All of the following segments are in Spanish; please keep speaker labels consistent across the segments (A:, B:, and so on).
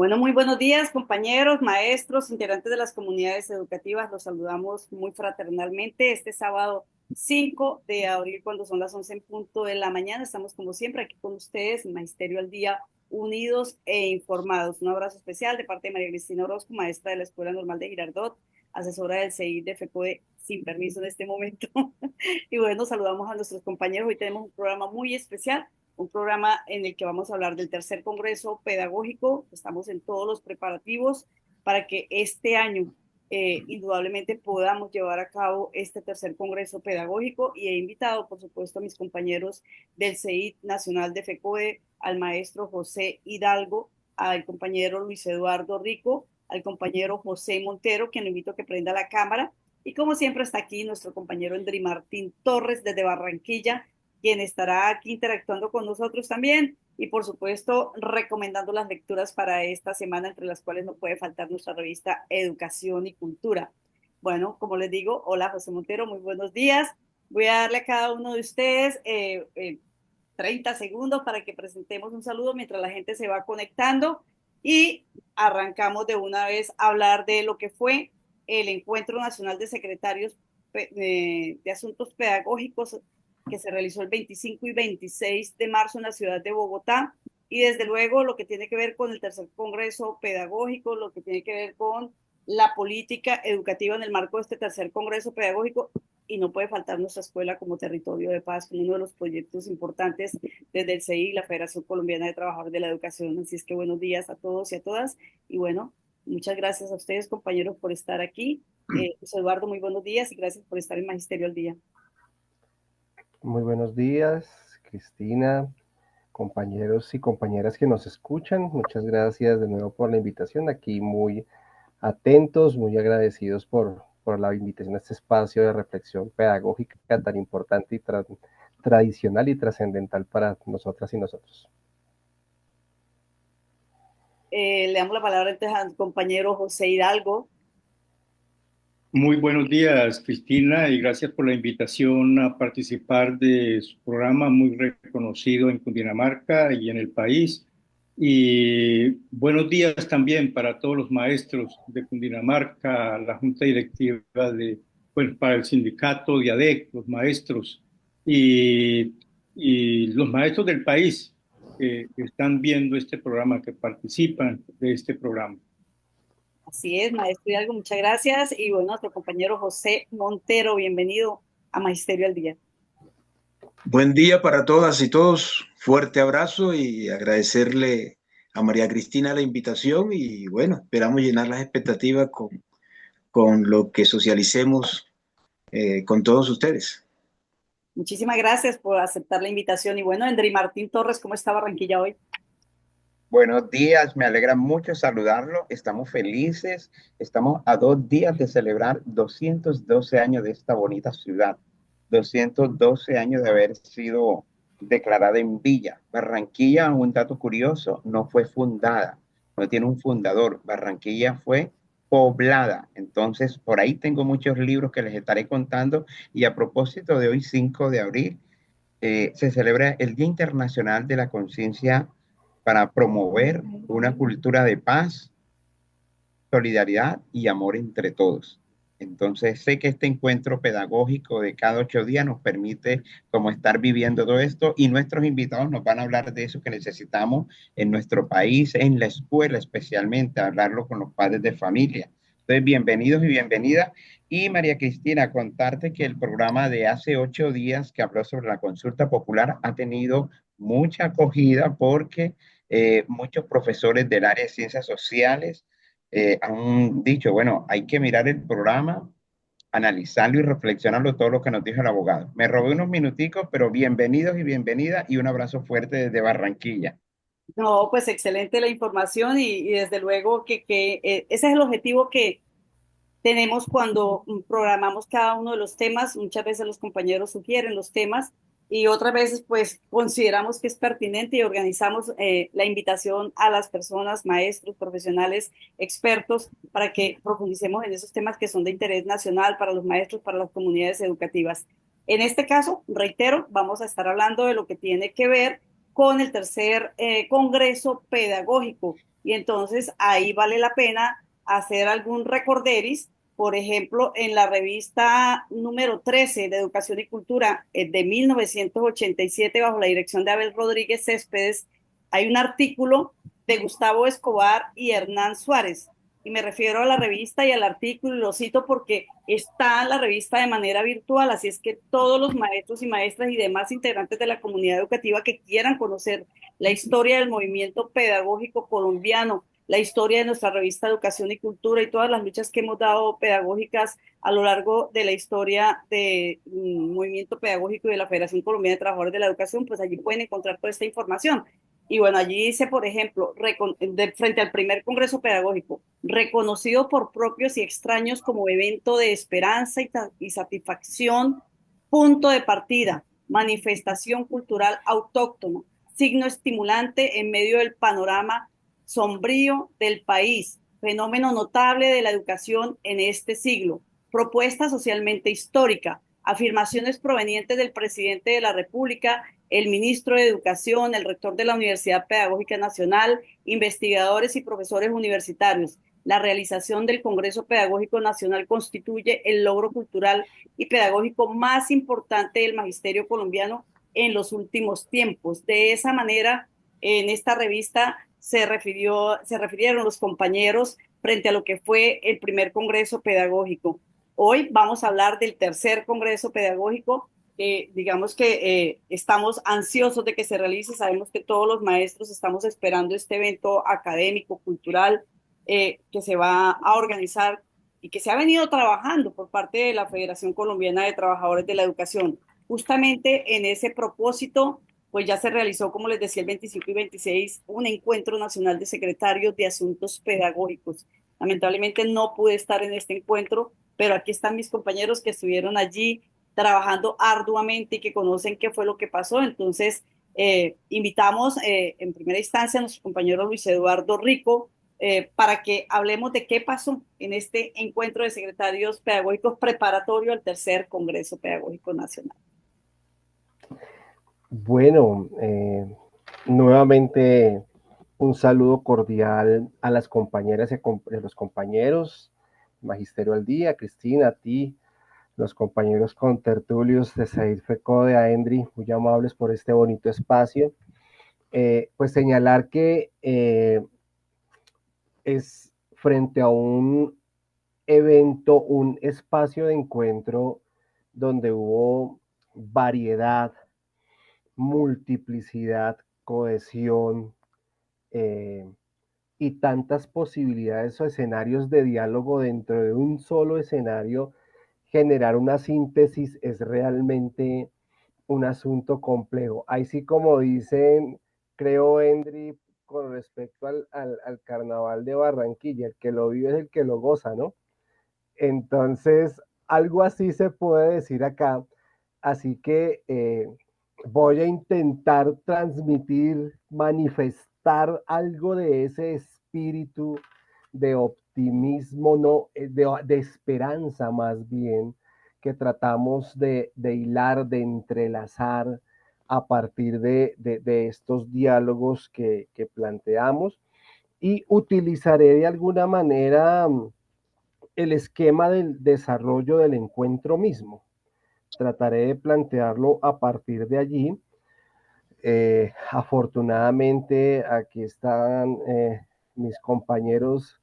A: Bueno, muy buenos días, compañeros, maestros, integrantes de las comunidades educativas. Los saludamos muy fraternalmente este sábado 5 de abril, cuando son las 11 en punto de la mañana. Estamos, como siempre, aquí con ustedes, en Magisterio al Día, unidos e informados. Un abrazo especial de parte de María Cristina Orozco, maestra de la Escuela Normal de Girardot, asesora del CEI de FECODE, sin permiso en este momento. Y bueno, saludamos a nuestros compañeros. Hoy tenemos un programa muy especial, un programa en el que vamos a hablar del tercer Congreso Pedagógico. Estamos en todos los preparativos para que este año indudablemente podamos llevar a cabo este tercer Congreso Pedagógico, y he invitado, por supuesto, a mis compañeros del CEI Nacional de FECODE, al maestro José Hidalgo, al compañero Luis Eduardo Rico, al compañero José Montero, quien lo invito a que prenda la cámara, y como siempre está aquí nuestro compañero Endry Martín Torres desde Barranquilla, quien estará aquí interactuando con nosotros también y por supuesto recomendando las lecturas para esta semana, entre las cuales no puede faltar nuestra revista Educación y Cultura. Bueno, como les digo, hola José Montero, muy buenos días. Voy a darle a cada uno de ustedes 30 segundos para que presentemos un saludo mientras la gente se va conectando, y arrancamos de una vez a hablar de lo que fue el Encuentro Nacional de Secretarios de Asuntos Pedagógicos, que se realizó el 25 y 26 de marzo en la ciudad de Bogotá, y desde luego lo que tiene que ver con el tercer Congreso Pedagógico, lo que tiene que ver con la política educativa en el marco de este tercer Congreso Pedagógico, y no puede faltar nuestra escuela como territorio de paz, como uno de los proyectos importantes desde el CEI, la Federación Colombiana de Trabajadores de la Educación. Así es que buenos días a todos y a todas, y bueno, muchas gracias a ustedes, compañeros, por estar aquí. José Eduardo, muy buenos días y gracias por estar en Magisterio al Día.
B: Muy buenos días, Cristina, compañeros y compañeras que nos escuchan. Muchas gracias de nuevo por la invitación. Aquí muy atentos, muy agradecidos por la invitación a este espacio de reflexión pedagógica tan importante y tradicional y trascendental para nosotras y nosotros.
A: Le damos la palabra entonces al compañero José Hidalgo.
C: Muy buenos días, Cristina, y gracias por la invitación a participar de su programa muy reconocido en Cundinamarca y en el país. Y buenos días también para todos los maestros de Cundinamarca, la Junta Directiva pues, para el sindicato de ADEC, los maestros y, y los maestros del país que están viendo este programa, que participan de este programa.
A: Así es, maestro Hidalgo, muchas gracias. Y bueno, nuestro compañero José Montero, bienvenido a Magisterio al Día.
D: Buen día para todas y todos. Fuerte abrazo y agradecerle a María Cristina la invitación y bueno, esperamos llenar las expectativas con lo que socialicemos con todos ustedes.
A: Muchísimas gracias por aceptar la invitación. Y bueno, Endry Martín Torres, ¿cómo está Barranquilla hoy?
E: Buenos días, me alegra mucho saludarlo. Estamos felices. Estamos a 2 días de celebrar 212 años de esta bonita ciudad. 212 años de haber sido declarada en villa. Barranquilla, un dato curioso, no fue fundada, no tiene un fundador. Barranquilla fue poblada. Entonces, por ahí tengo muchos libros que les estaré contando. Y a propósito de hoy, 5 de abril, se celebra el Día Internacional de la Conciencia para promover una cultura de paz, solidaridad y amor entre todos. Entonces, sé que este encuentro pedagógico de cada 8 días nos permite como estar viviendo todo esto, y nuestros invitados nos van a hablar de eso que necesitamos en nuestro país, en la escuela especialmente, hablarlo con los padres de familia. Entonces, bienvenidos y bienvenidas. Y María Cristina, contarte que el programa de hace 8 días que habló sobre la consulta popular ha tenido mucha acogida porque muchos profesores del área de ciencias sociales han dicho, bueno, hay que mirar el programa, analizarlo y reflexionarlo, todo lo que nos dijo el abogado. Me robé unos minuticos, pero bienvenidos y bienvenidas y un abrazo fuerte desde Barranquilla.
A: No, pues excelente la información, y desde luego que ese es el objetivo que tenemos cuando programamos cada uno de los temas. Muchas veces los compañeros sugieren los temas y otras veces pues consideramos que es pertinente y organizamos la invitación a las personas, maestros, profesionales, expertos, para que profundicemos en esos temas que son de interés nacional para los maestros, para las comunidades educativas. En este caso, reitero, vamos a estar hablando de lo que tiene que ver con el tercer Congreso Pedagógico. y entonces ahí vale la pena hacer algún recorderis. Por ejemplo, en la revista número 13 de Educación y Cultura de 1987, bajo la dirección de Abel Rodríguez Céspedes, hay un artículo de Gustavo Escobar y Hernán Suárez. Y me refiero a la revista y al artículo, y lo cito porque está la revista de manera virtual, así es que todos los maestros y maestras y demás integrantes de la comunidad educativa que quieran conocer la historia del movimiento pedagógico colombiano, la historia de nuestra revista Educación y Cultura y todas las luchas que hemos dado pedagógicas a lo largo de la historia del movimiento pedagógico y de la Federación Colombiana de Trabajadores de la Educación, pues allí pueden encontrar toda esta información. Y bueno, allí dice, por ejemplo, frente al primer Congreso Pedagógico, reconocido por propios y extraños como evento de esperanza y satisfacción, punto de partida, manifestación cultural autóctona, signo estimulante en medio del panorama sombrío del país, fenómeno notable de la educación en este siglo, propuesta socialmente histórica, afirmaciones provenientes del presidente de la República, el ministro de Educación, el rector de la Universidad Pedagógica Nacional, investigadores y profesores universitarios. La realización del Congreso Pedagógico Nacional constituye el logro cultural y pedagógico más importante del magisterio colombiano en los últimos tiempos. De esa manera, en esta revista se refirieron los compañeros frente a lo que fue el primer Congreso Pedagógico. Hoy vamos a hablar del tercer Congreso Pedagógico. Digamos que estamos ansiosos de que se realice. Sabemos que todos los maestros estamos esperando este evento académico, cultural, que se va a organizar y que se ha venido trabajando por parte de la Federación Colombiana de Trabajadores de la Educación. Justamente en ese propósito, pues ya se realizó, como les decía, el 25 y 26, un encuentro nacional de secretarios de asuntos pedagógicos. Lamentablemente no pude estar en este encuentro, pero aquí están mis compañeros que estuvieron allí trabajando arduamente y que conocen qué fue lo que pasó. Entonces, invitamos en primera instancia a nuestro compañero Luis Eduardo Rico para que hablemos de qué pasó en este encuentro de secretarios pedagógicos preparatorio al tercer Congreso Pedagógico Nacional.
B: Bueno, nuevamente un saludo cordial a las compañeras y a los compañeros, Magisterio al Día, Cristina, a ti, los compañeros contertulios de Said Fecode, a Endri, muy amables por este bonito espacio. Pues señalar que es frente a un evento, un espacio de encuentro donde hubo variedad, multiplicidad, cohesión y tantas posibilidades o escenarios de diálogo dentro de un solo escenario, generar una síntesis es realmente un asunto complejo. Ahí sí, como dicen, creo, Endri, con respecto al carnaval de Barranquilla, el que lo vive es el que lo goza, ¿no? Entonces, algo así se puede decir acá. Así que voy a intentar transmitir, manifestar algo de ese espíritu de optimismo, no, de esperanza más bien, que tratamos de hilar, de entrelazar a partir de estos diálogos que planteamos, y utilizaré de alguna manera el esquema del desarrollo del encuentro mismo. Trataré de plantearlo a partir de allí. Afortunadamente aquí están mis compañeros,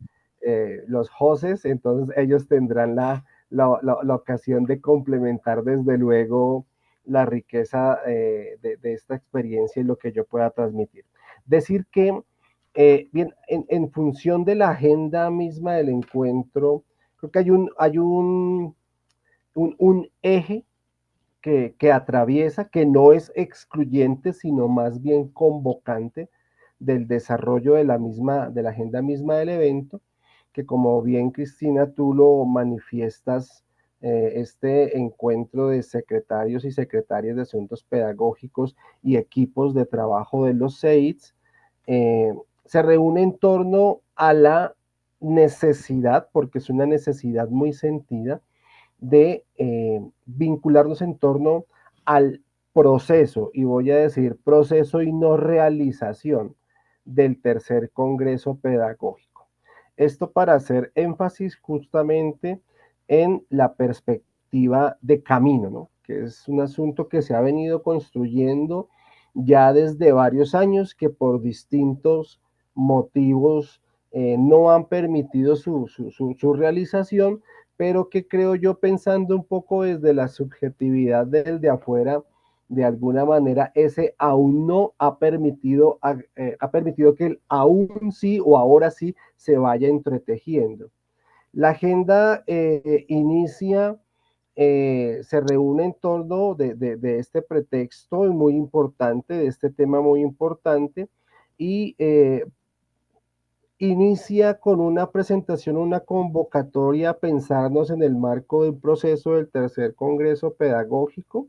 B: los Joses, entonces ellos tendrán la ocasión de complementar desde luego la riqueza de esta experiencia y lo que yo pueda transmitir. Decir que, bien, en función de la agenda misma del encuentro, creo que hay un eje que atraviesa, que no es excluyente, sino más bien convocante del desarrollo de de la agenda misma del evento, que como bien Cristina, tú lo manifiestas, este encuentro de secretarios y secretarias de asuntos pedagógicos y equipos de trabajo de los CEITS, se reúne en torno a la necesidad, porque es una necesidad muy sentida, de vincularnos en torno al proceso, y voy a decir proceso y no realización, del tercer Congreso Pedagógico. Esto para hacer énfasis justamente en la perspectiva de camino, ¿no? Que es un asunto que se ha venido construyendo ya desde varios años, que por distintos motivos no han permitido su realización, pero que creo yo, pensando un poco desde la subjetividad del de afuera, de alguna manera ese aún no ha permitido que el aún sí o ahora sí se vaya entretejiendo. La agenda inicia, se reúne en torno de este pretexto muy importante, de este tema muy importante, y inicia con una presentación, una convocatoria a pensarnos en el marco del proceso del tercer Congreso Pedagógico,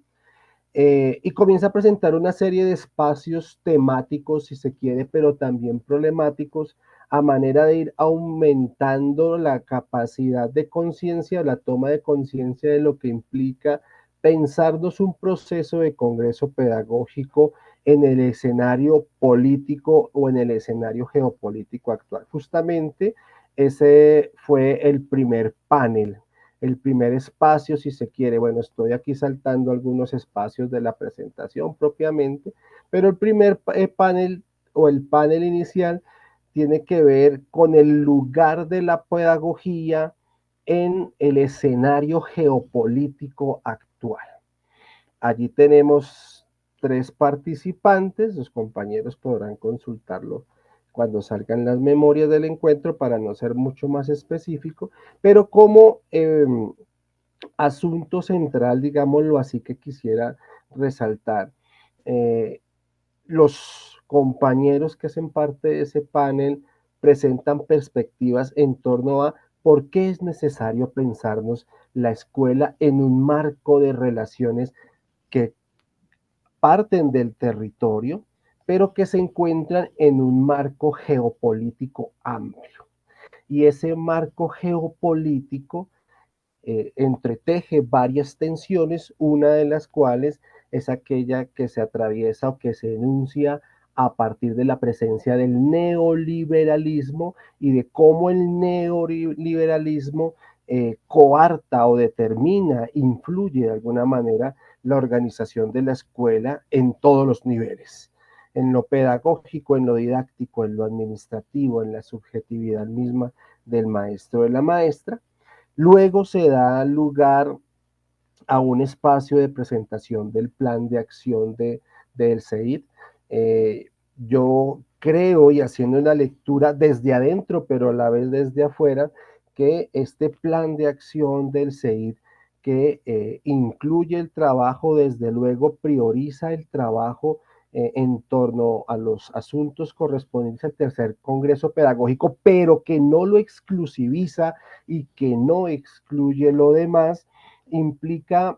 B: y comienza a presentar una serie de espacios temáticos, si se quiere, pero también problemáticos, a manera de ir aumentando la capacidad de conciencia, la toma de conciencia de lo que implica pensarnos un proceso de congreso pedagógico en el escenario político o en el escenario geopolítico actual. Justamente ese fue el primer panel, el primer espacio, si se quiere. Bueno, estoy aquí saltando algunos espacios de la presentación propiamente, pero el primer panel o el panel inicial tiene que ver con el lugar de la pedagogía en el escenario geopolítico actual. Allí tenemos 3 participantes, los compañeros podrán consultarlo cuando salgan las memorias del encuentro para no ser mucho más específico, pero como asunto central, digámoslo así, que quisiera resaltar, eh, los compañeros que hacen parte de ese panel presentan perspectivas en torno a por qué es necesario pensarnos la escuela en un marco de relaciones que parten del territorio, pero que se encuentran en un marco geopolítico amplio. Y ese marco geopolítico entreteje varias tensiones, una de las cuales es aquella que se atraviesa o que se enuncia a partir de la presencia del neoliberalismo y de cómo el neoliberalismo coarta o determina, influye de alguna manera la organización de la escuela en todos los niveles, en lo pedagógico, en lo didáctico, en lo administrativo, en la subjetividad misma del maestro o de la maestra. Luego se da lugar a un espacio de presentación del plan de acción del CEID. Yo creo, y haciendo una lectura desde adentro, pero a la vez desde afuera, que este plan de acción del CEID, que incluye el trabajo, desde luego prioriza el trabajo en torno a los asuntos correspondientes al tercer Congreso Pedagógico, pero que no lo exclusiviza y que no excluye lo demás, implica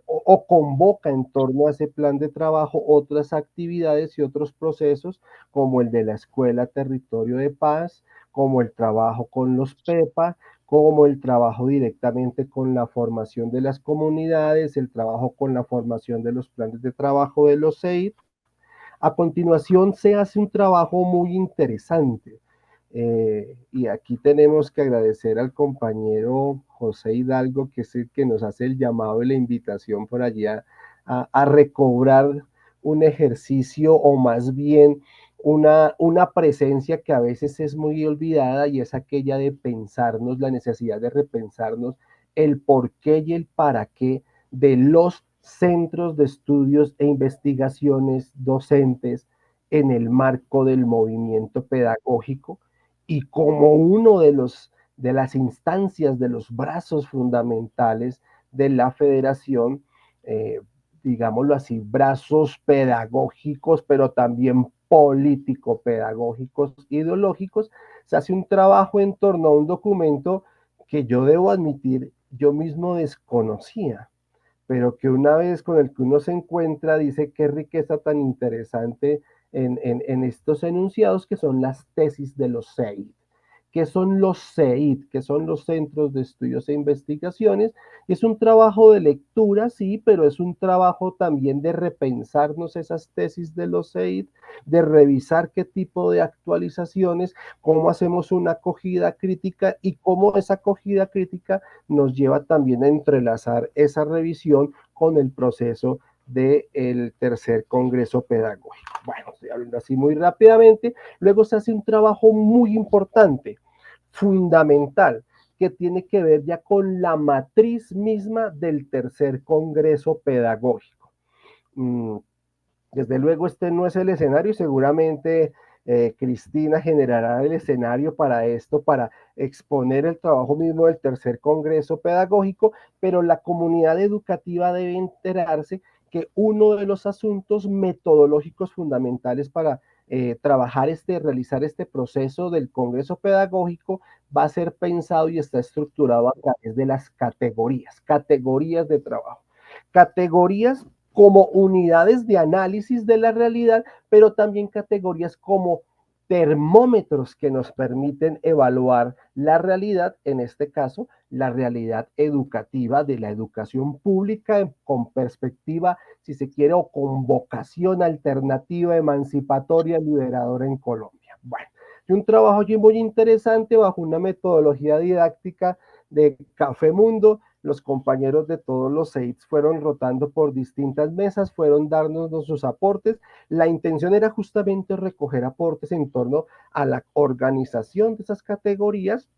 B: o convoca en torno a ese plan de trabajo otras actividades y otros procesos, como el de la Escuela Territorio de Paz, como el trabajo con los PEPA, como el trabajo directamente con la formación de las comunidades, el trabajo con la formación de los planes de trabajo de los CEID. A continuación se hace un trabajo muy interesante, y aquí tenemos que agradecer al compañero José Hidalgo, que es el que nos hace el llamado y la invitación por allá a recobrar un ejercicio, o más bien una presencia que a veces es muy olvidada, y es aquella de pensarnos, la necesidad de repensarnos el por qué y el para qué de los centros de estudios e investigaciones docentes en el marco del movimiento pedagógico, y como uno de las instancias, de los brazos fundamentales de la federación, digámoslo así, brazos pedagógicos, pero también político-pedagógicos, ideológicos. Se hace un trabajo en torno a un documento que yo debo admitir, yo mismo desconocía, pero que una vez con el que uno se encuentra, dice qué riqueza tan interesante en estos enunciados, que son las tesis de los CEID. ¿Qué son los CEID? ¿Qué son los Centros de Estudios e Investigaciones? Es un trabajo de lectura, sí, pero es un trabajo también de repensarnos esas tesis de los CEID, de revisar qué tipo de actualizaciones, cómo hacemos una acogida crítica y cómo esa acogida crítica nos lleva también a entrelazar esa revisión con el proceso del tercer Congreso Pedagógico. Bueno, estoy hablando así muy rápidamente. Luego se hace un trabajo muy importante, fundamental, que tiene que ver ya con la matriz misma del tercer Congreso Pedagógico. Desde luego este no es el escenario, seguramente Cristina generará el escenario para esto, para exponer el trabajo mismo del tercer Congreso Pedagógico, pero la comunidad educativa debe enterarse que uno de los asuntos metodológicos fundamentales para realizar este proceso del Congreso Pedagógico va a ser pensado y está estructurado a través de las categorías de trabajo. Categorías como unidades de análisis de la realidad, pero también categorías como termómetros que nos permiten evaluar la realidad, en este caso, la realidad educativa de la educación pública con perspectiva, si se quiere, o con vocación alternativa, emancipatoria, liberadora en Colombia. Bueno, un trabajo allí muy interesante bajo una metodología didáctica de Café Mundo. Los compañeros de todos los CEIDs fueron rotando por distintas mesas, fueron dándonos sus aportes. La intención era justamente recoger aportes en torno a la organización de esas categorías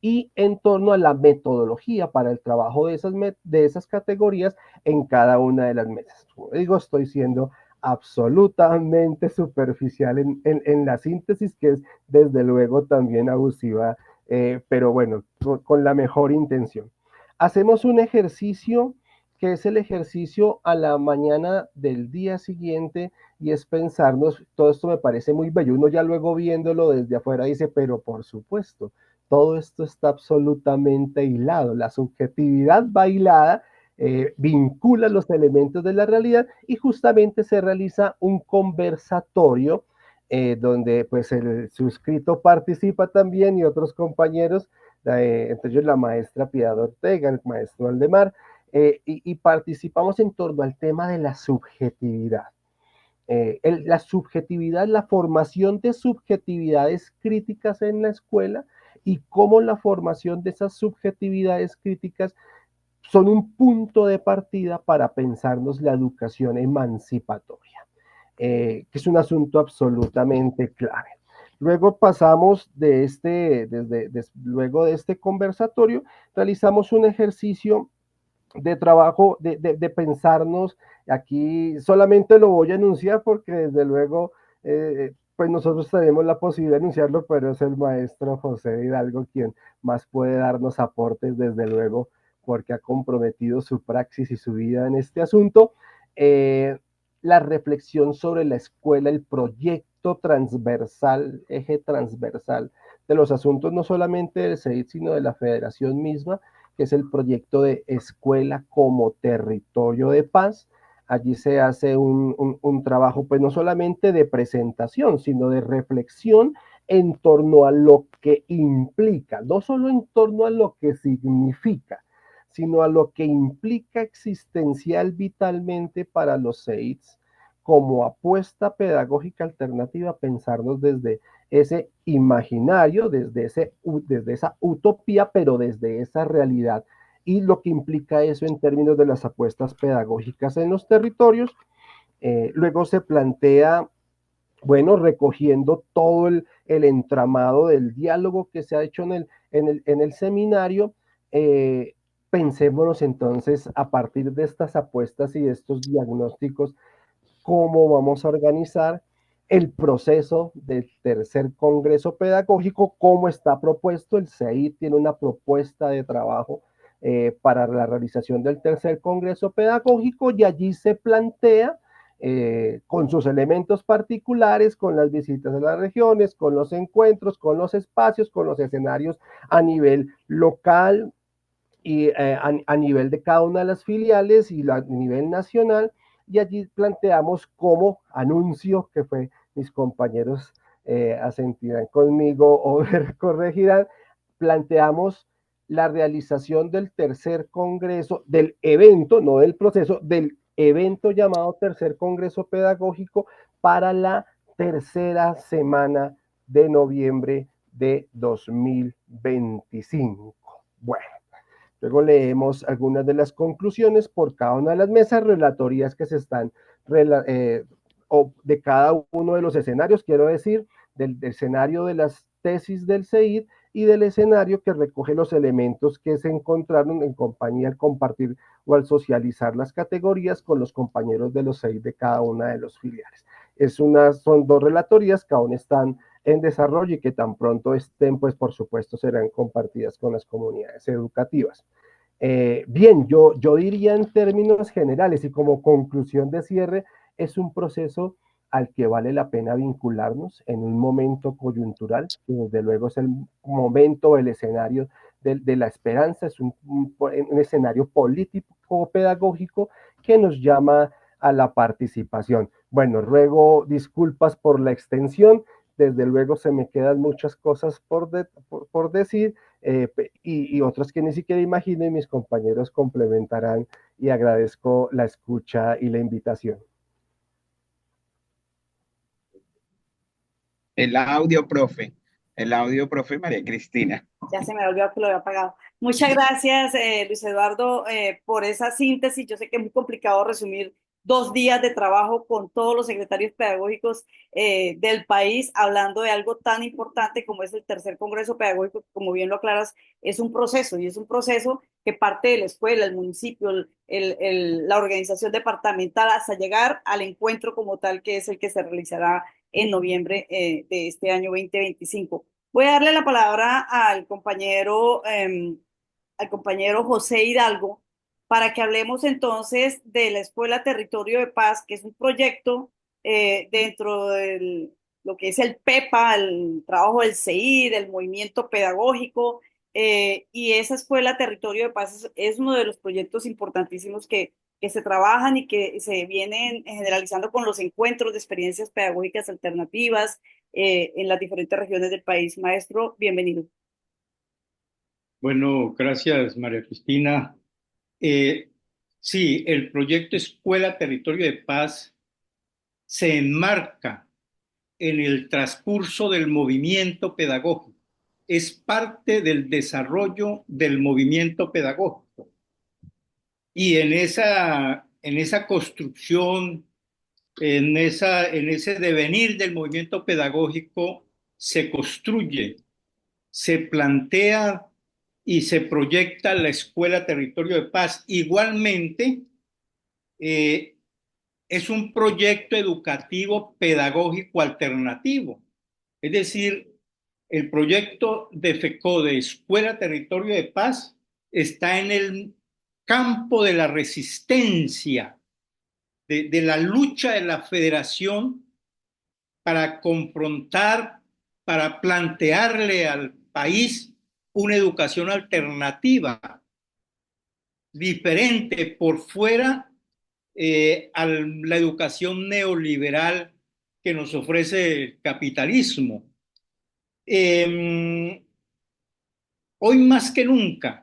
B: y en torno a la metodología para el trabajo de esas categorías en cada una de las mesas. Como digo, estoy siendo absolutamente superficial en la síntesis, que es desde luego también abusiva, pero bueno, con la mejor intención. Hacemos un ejercicio que es el ejercicio a la mañana del día siguiente y es pensarnos, todo esto me parece muy bello, uno ya luego viéndolo desde afuera dice, pero por supuesto, todo esto está absolutamente hilado, la subjetividad va hilada, vincula los elementos de la realidad y justamente se realiza un conversatorio donde pues el suscrito participa también y otros compañeros, entre ellos la maestra Piedad Ortega, el maestro Aldemar, y participamos en torno al tema de la subjetividad. La subjetividad, la formación de subjetividades críticas en la escuela y cómo la formación de esas subjetividades críticas son un punto de partida para pensarnos la educación emancipatoria, que es un asunto absolutamente clave. Luego pasamos luego de este conversatorio, realizamos un ejercicio de trabajo, de pensarnos, aquí solamente lo voy a anunciar porque desde luego, pues nosotros tenemos la posibilidad de anunciarlo, pero es el maestro José Hidalgo quien más puede darnos aportes, desde luego, porque ha comprometido su praxis y su vida en este asunto. La reflexión sobre la escuela, el proyecto transversal, eje transversal de los asuntos, no solamente del CEID, sino de la federación misma, que es el proyecto de Escuela como Territorio de Paz. Allí se hace un trabajo, pues no solamente de presentación, sino de reflexión en torno a lo que implica, no solo en torno a lo que significa, sino a lo que implica existencial vitalmente para los CEIDs como apuesta pedagógica alternativa, pensarnos desde ese imaginario, desde esa utopía, pero desde esa realidad y lo que implica eso en términos de las apuestas pedagógicas en los territorios. Luego se plantea, bueno, recogiendo todo el entramado del diálogo que se ha hecho en el seminario, pensémonos entonces a partir de estas apuestas y de estos diagnósticos, cómo vamos a organizar el proceso del tercer Congreso Pedagógico, cómo está propuesto. El CEI tiene una propuesta de trabajo para la realización del tercer Congreso Pedagógico y allí se plantea con sus elementos particulares, con las visitas a las regiones, con los encuentros, con los espacios, con los escenarios a nivel local y a nivel de cada una de las filiales y a nivel nacional, y allí planteamos como anuncio, que fue mis compañeros asentirán conmigo o me corregirán, planteamos la realización del tercer congreso, del evento, no del proceso, del evento llamado Tercer Congreso Pedagógico para la tercera semana de noviembre de 2025. Bueno, luego leemos algunas de las conclusiones por cada una de las mesas relatorias que se están, o de cada uno de los escenarios, quiero decir, del escenario de las tesis del CEID y del escenario que recoge los elementos que se encontraron en compañía al compartir o al socializar las categorías con los compañeros de los CEID de cada una de los filiales. Son dos relatorías que aún están en desarrollo y que tan pronto estén, pues por supuesto serán compartidas con las comunidades educativas. Bien, yo diría en términos generales y como conclusión de cierre, es un proceso al que vale la pena vincularnos en un momento coyuntural, que desde luego es el momento, el escenario de la esperanza, es un escenario político pedagógico que nos llama a la participación. Bueno, ruego disculpas por la extensión, desde luego se me quedan muchas cosas por decir, y otras que ni siquiera imagino, y mis compañeros complementarán, y agradezco la escucha y la invitación.
E: El audio, profe María Cristina.
A: Ya se me olvidó que lo había apagado. Muchas gracias, Luis Eduardo, por esa síntesis. Yo sé que es muy complicado resumir 2 días de trabajo con todos los secretarios pedagógicos del país, hablando de algo tan importante como es el tercer Congreso Pedagógico, que como bien lo aclaras, es un proceso, y es un proceso que parte de la escuela, el municipio, la organización departamental, hasta llegar al encuentro como tal, que es el que se realizará en noviembre de este año 2025. Voy a darle la palabra al compañero José Hidalgo para que hablemos entonces de la Escuela Territorio de Paz, que es un proyecto dentro de lo que es el PEPA, el trabajo del CI, del movimiento pedagógico, y esa Escuela Territorio de Paz es uno de los proyectos importantísimos que se trabajan y que se vienen generalizando con los encuentros de experiencias pedagógicas alternativas en las diferentes regiones del país. Maestro, bienvenido.
C: Bueno, gracias, María Cristina. Eh, sí, el proyecto Escuela Territorio de Paz se enmarca en el transcurso del movimiento pedagógico. Es parte del desarrollo del movimiento pedagógico. Y en esa construcción, en ese devenir del movimiento pedagógico, se construye, se plantea y se proyecta la Escuela Territorio de Paz. Igualmente, eh, es un proyecto educativo pedagógico alternativo. Es decir, el proyecto de FECODE, Escuela Territorio de Paz, está en el campo de la resistencia, de la lucha de la federación para confrontar, para plantearle al país una educación alternativa, diferente por fuera a la educación neoliberal que nos ofrece el capitalismo. Hoy más que nunca,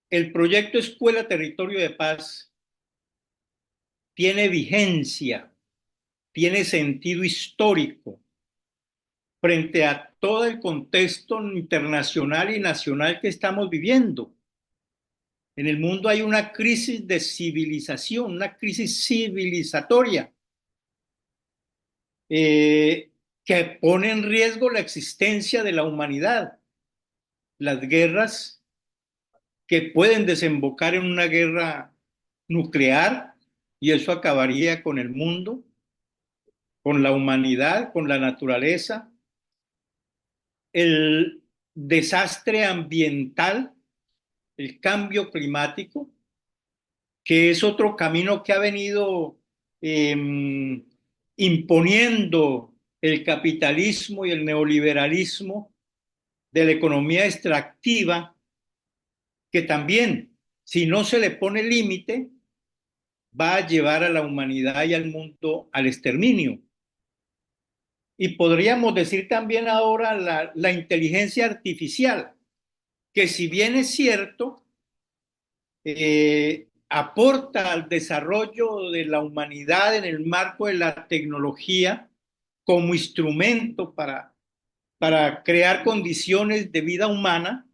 C: el proyecto Escuela Territorio de Paz tiene vigencia, tiene sentido histórico frente a todo el contexto internacional y nacional que estamos viviendo. En el mundo hay una crisis de civilización, una crisis civilizatoria que pone en riesgo la existencia de la humanidad. Las guerras que pueden desembocar en una guerra nuclear, y eso acabaría con el mundo, con la humanidad, con la naturaleza, el desastre ambiental, el cambio climático, que es otro camino que ha venido imponiendo el capitalismo y el neoliberalismo de la economía extractiva, que también, si no se le pone límite, va a llevar a la humanidad y al mundo al exterminio. Y podríamos decir también ahora la inteligencia artificial, que si bien es cierto, aporta al desarrollo de la humanidad en el marco de la tecnología como instrumento para crear condiciones de vida humana,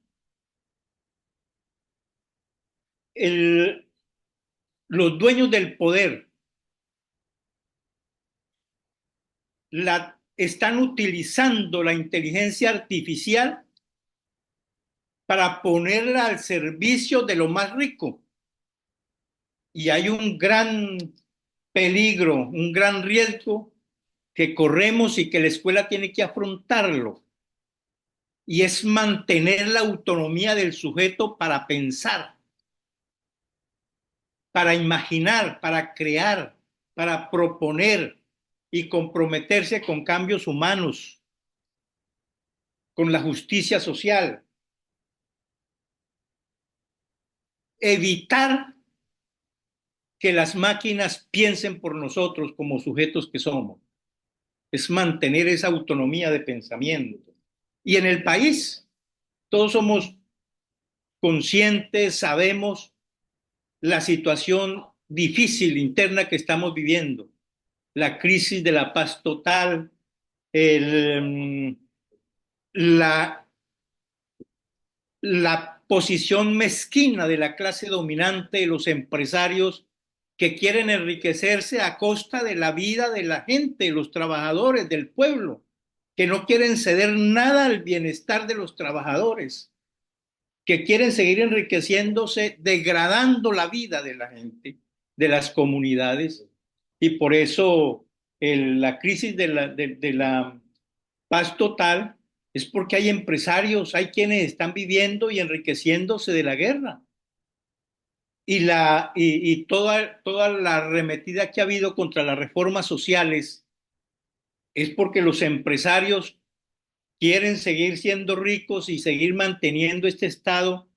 C: los dueños del poder están utilizando la inteligencia artificial para ponerla al servicio de lo más rico. Y hay un gran peligro, un gran riesgo que corremos y que la escuela tiene que afrontarlo. Y es mantener la autonomía del sujeto para pensar, para imaginar, para crear, para proponer y comprometerse con cambios humanos, con la justicia social. Evitar que las máquinas piensen por nosotros como sujetos que somos. Es mantener esa autonomía de pensamiento. Y en el país, todos somos conscientes, sabemos la situación difícil interna que estamos viviendo, la crisis de la paz total, la posición mezquina de la clase dominante, de los empresarios que quieren enriquecerse a costa de la vida de la gente, los trabajadores, del pueblo, que no quieren ceder nada al bienestar de los trabajadores, que quieren seguir enriqueciéndose, degradando la vida de la gente, de las comunidades, y por eso la crisis de la paz total es porque hay empresarios, hay quienes están viviendo y enriqueciéndose de la guerra. Y toda la arremetida que ha habido contra las reformas sociales es porque los empresarios quieren seguir siendo ricos y seguir manteniendo este estado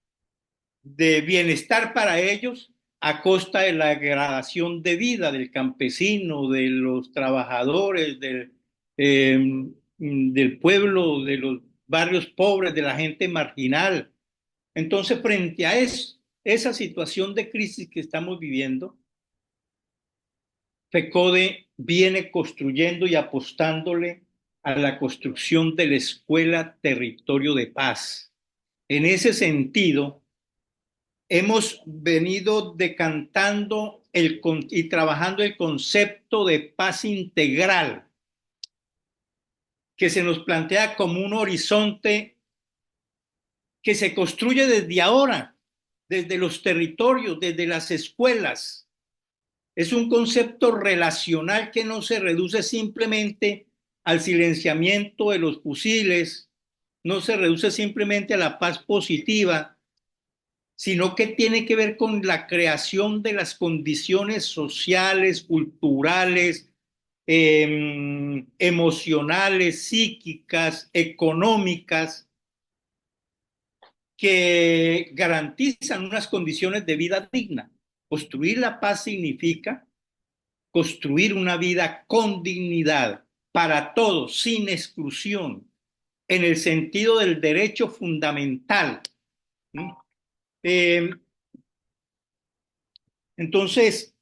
C: de bienestar para ellos a costa de la degradación de vida del campesino, de los trabajadores, del pueblo, de los barrios pobres, de la gente marginal. Entonces, frente a esa situación de crisis que estamos viviendo, FECODE viene construyendo y apostándole a la construcción de la escuela territorio de paz. En ese sentido, hemos venido decantando y trabajando el concepto de paz integral, que se nos plantea como un horizonte que se construye desde ahora, desde los territorios, desde las escuelas. Es un concepto relacional que no se reduce simplemente al silenciamiento de los fusiles, no se reduce simplemente a la paz positiva, sino que tiene que ver con la creación de las condiciones sociales, culturales, emocionales, psíquicas, económicas, que garantizan unas condiciones de vida digna. Construir la paz significa construir una vida con dignidad para todos, sin exclusión, en el sentido del derecho fundamental. Entonces,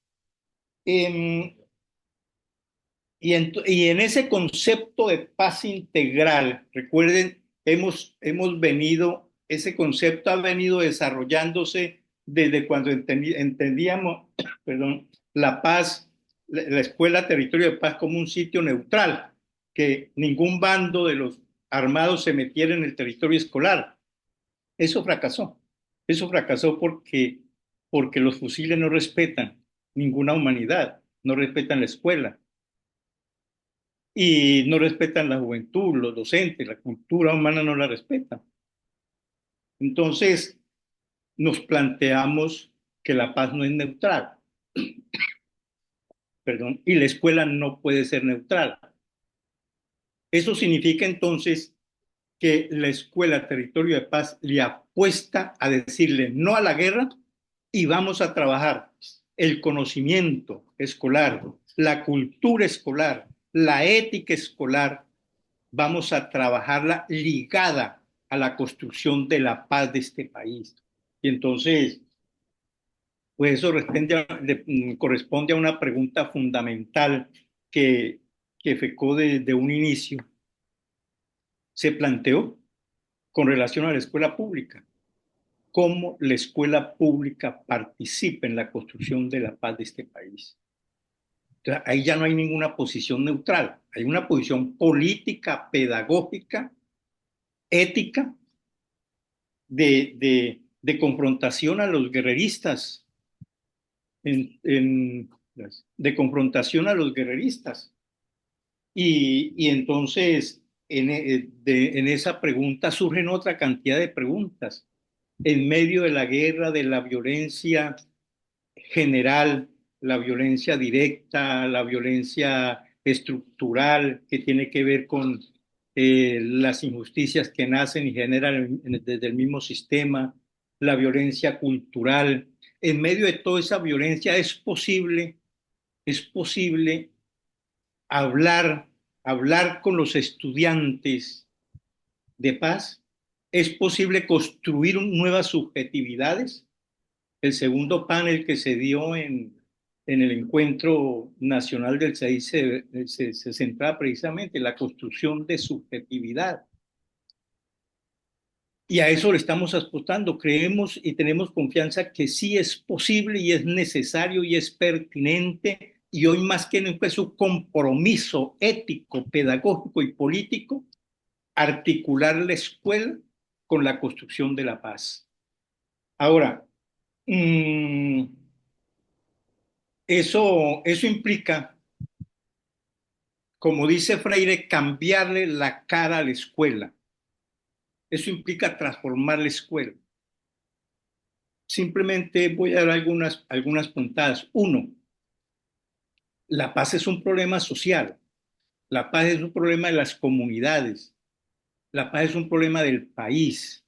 C: y en ese concepto de paz integral, recuerden, ese concepto ha venido desarrollándose desde cuando entendíamos, perdón, la paz, la escuela territorio de paz como un sitio neutral, que ningún bando de los armados se metiera en el territorio escolar. Eso fracasó. Eso fracasó porque los fusiles no respetan ninguna humanidad, no respetan la escuela y no respetan la juventud, los docentes, la cultura humana no la respetan. Entonces, nos planteamos que la paz no es neutral, perdón, y la escuela no puede ser neutral. Eso significa entonces que la escuela Territorio de Paz le apuesta a decirle no a la guerra y vamos a trabajar el conocimiento escolar, la cultura escolar, la ética escolar vamos a trabajarla ligada a la construcción de la paz de este país. Y entonces, pues eso corresponde a una pregunta fundamental que FECO desde un inicio se planteó con relación a la escuela pública. Cómo la escuela pública participa en la construcción de la paz de este país. Entonces, ahí ya no hay ninguna posición neutral, hay una posición política, pedagógica, ética, de confrontación a los guerreristas, de confrontación a los guerreristas. Y entonces, en esa pregunta surgen otra cantidad de preguntas. En medio de la guerra, de la violencia general, la violencia directa, la violencia estructural que tiene que ver con las injusticias que nacen y generan desde el mismo sistema, la violencia cultural. En medio de toda esa violencia es posible hablar, hablar con los estudiantes de paz, es posible construir nuevas subjetividades. El segundo panel que se dio en el encuentro nacional del CEI se centraba precisamente en la construcción de subjetividad. Y a eso le estamos apostando. Creemos y tenemos confianza que sí es posible y es necesario y es pertinente. Y hoy más que nunca es un compromiso ético, pedagógico y político articular la escuela con la construcción de la paz. Ahora, eso implica, como dice Freire, cambiarle la cara a la escuela. Eso implica transformar la escuela. Simplemente voy a dar algunas puntadas. Uno, la paz es un problema social. La paz es un problema de las comunidades. La paz es un problema del país.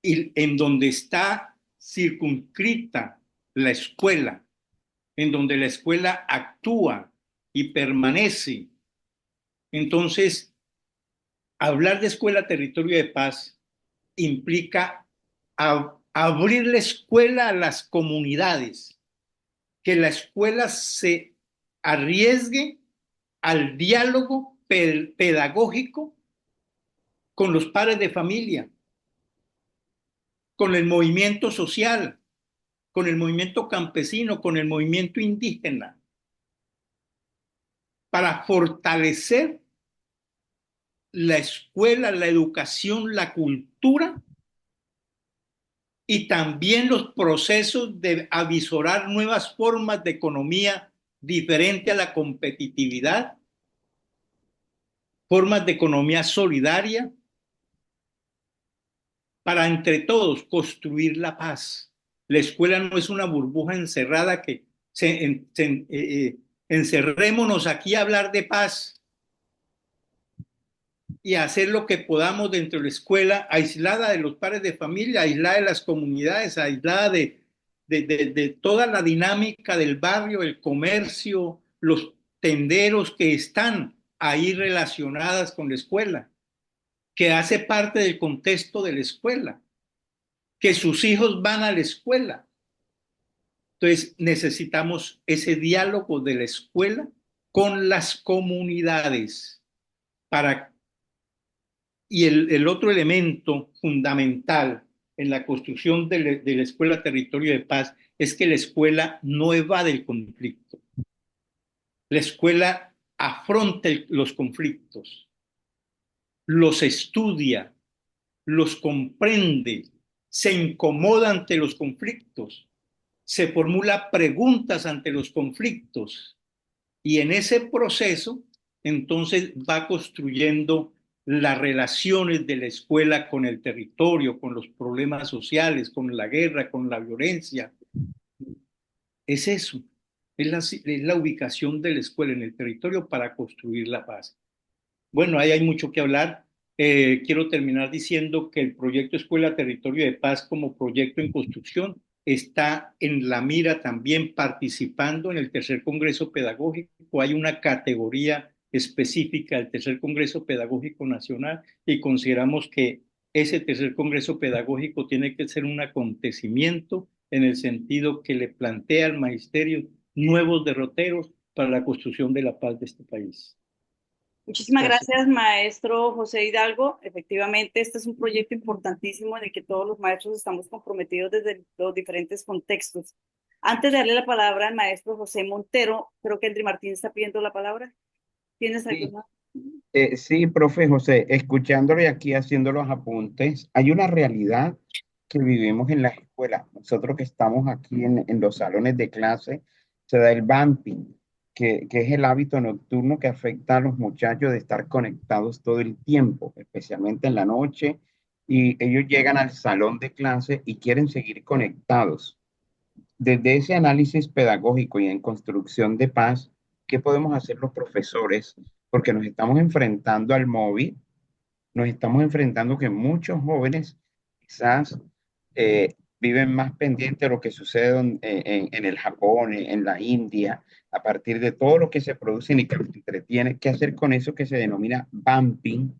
C: Y en donde está circunscrita la escuela, en donde la escuela actúa y permanece. Entonces, hablar de escuela territorio de paz implica abrir la escuela a las comunidades, que la escuela se arriesgue al diálogo pedagógico con los padres de familia, con el movimiento social, con el movimiento campesino, con el movimiento indígena, para fortalecer la escuela, la educación, la cultura y también los procesos de avisorar nuevas formas de economía diferente a la competitividad, formas de economía solidaria, para entre todos construir la paz. La escuela no es una burbuja encerrada que encerrémonos aquí a hablar de paz y a hacer lo que podamos dentro de la escuela, aislada de los padres de familia, aislada de las comunidades, aislada de toda la dinámica del barrio, el comercio, los tenderos que están ahí relacionadas con la escuela, que hace parte del contexto de la escuela, que sus hijos van a la escuela. Entonces necesitamos ese diálogo de la escuela con las comunidades para. Y el otro elemento fundamental en la construcción de la escuela territorio de paz es que la escuela no evade el conflicto. La escuela afronta los conflictos, los estudia, los comprende, se incomoda ante los conflictos, se formula preguntas ante los conflictos y en ese proceso entonces va construyendo las relaciones de la escuela con el territorio, con los problemas sociales, con la guerra, con la violencia. Es eso, es la ubicación de la escuela en el territorio para construir la paz. Bueno, ahí hay mucho que hablar. Quiero terminar diciendo que el proyecto Escuela Territorio de Paz como proyecto en construcción está en la mira también participando en el tercer Congreso Pedagógico. Hay una categoría específica del Tercer Congreso Pedagógico Nacional y consideramos que ese Tercer Congreso Pedagógico tiene que ser un acontecimiento en el sentido que le plantea al magisterio nuevos derroteros para la construcción de la paz de este país.
A: Muchísimas
C: Gracias.
A: gracias, maestro José Hidalgo. Efectivamente, este es un proyecto importantísimo en el que todos los maestros estamos comprometidos desde los diferentes contextos. Antes de darle la palabra al maestro José Montero, creo que Henry Martín está pidiendo la palabra. ¿Tienes
E: Sí,
A: alguna?
E: sí, profe José, escuchándolo y aquí haciendo los apuntes, hay una realidad que vivimos en la escuela. Nosotros que estamos aquí en los salones de clase, se da el vamping, que es el hábito nocturno que afecta a los muchachos de estar conectados todo el tiempo, especialmente en la noche, y ellos llegan al salón de clase y quieren seguir conectados. Desde ese análisis pedagógico y en construcción de paz, ¿qué podemos hacer los profesores? Porque nos estamos enfrentando al móvil, nos estamos enfrentando que muchos jóvenes quizás viven más pendientes de lo que sucede en el Japón, en la India, a partir de todo lo que se produce y que los entretiene. ¿Qué hacer con eso que se denomina bumping?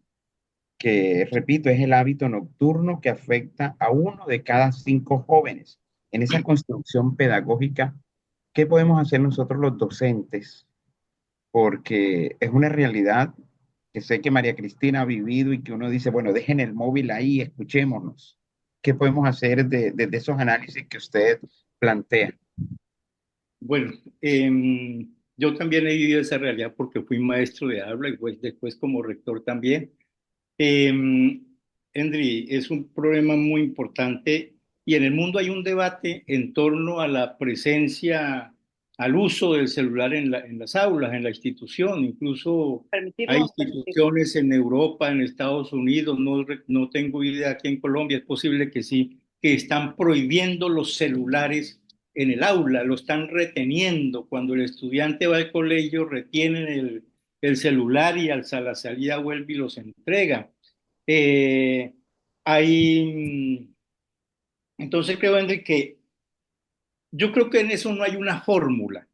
E: Que, repito, es el hábito nocturno que afecta a 1 de cada 5 jóvenes. En esa construcción pedagógica, ¿qué podemos hacer nosotros los docentes? Porque es una realidad que sé que María Cristina ha vivido y que uno dice, bueno, dejen el móvil ahí, escuchémonos. ¿Qué podemos hacer de esos análisis que usted plantea?
C: Bueno, yo también he vivido esa realidad porque fui maestro de aula y pues después como rector también. Eh, Henry, es un problema muy importante y en el mundo hay un debate en torno a la presencia, al uso del celular en las aulas, en la institución. Incluso
A: ¿Permitirlo
C: hay
A: o no permitirlo?
C: instituciones en Europa, en Estados Unidos, no tengo idea aquí en Colombia, es posible que sí, que están prohibiendo los celulares en el aula, lo están reteniendo. Cuando el estudiante va al colegio, retienen el celular y a la salida vuelve y los entrega. Eh, hay, entonces creo, Henry, que yo creo que en eso no hay una fórmula,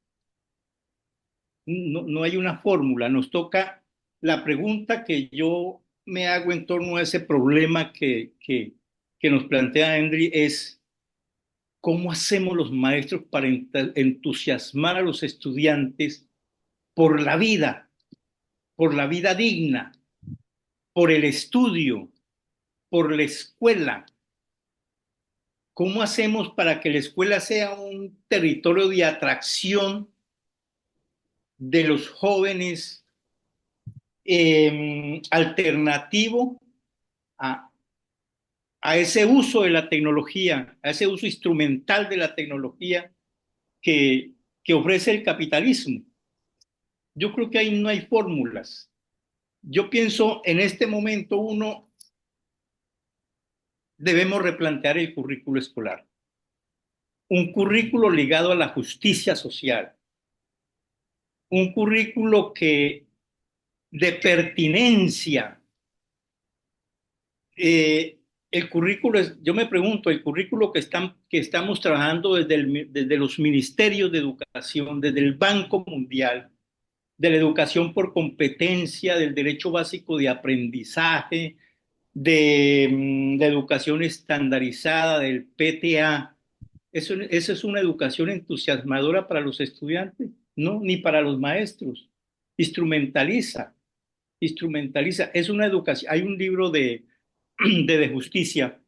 C: no hay una fórmula, nos toca la pregunta que yo me hago en torno a ese problema que nos plantea Henry es ¿cómo hacemos los maestros para entusiasmar a los estudiantes por la vida digna, por el estudio, por la escuela? ¿Cómo hacemos para que la escuela sea un territorio de atracción de los jóvenes alternativo a, a ese uso de la tecnología, a ese uso instrumental de la tecnología que, que ofrece el capitalismo? Yo creo que ahí no hay fórmulas. Yo pienso en este momento debemos replantear el currículo escolar, un currículo ligado a la justicia social, un currículo que de pertinencia. El currículo yo me pregunto, el currículo que estamos trabajando desde los ministerios de educación, desde el Banco Mundial, de la educación por competencia, del derecho básico de aprendizaje, de educación estandarizada, del PTA. ¿Eso es una educación entusiasmadora para los estudiantes? No, ni para los maestros. Instrumentaliza, instrumentaliza. Es una educación. Hay un libro de justicia,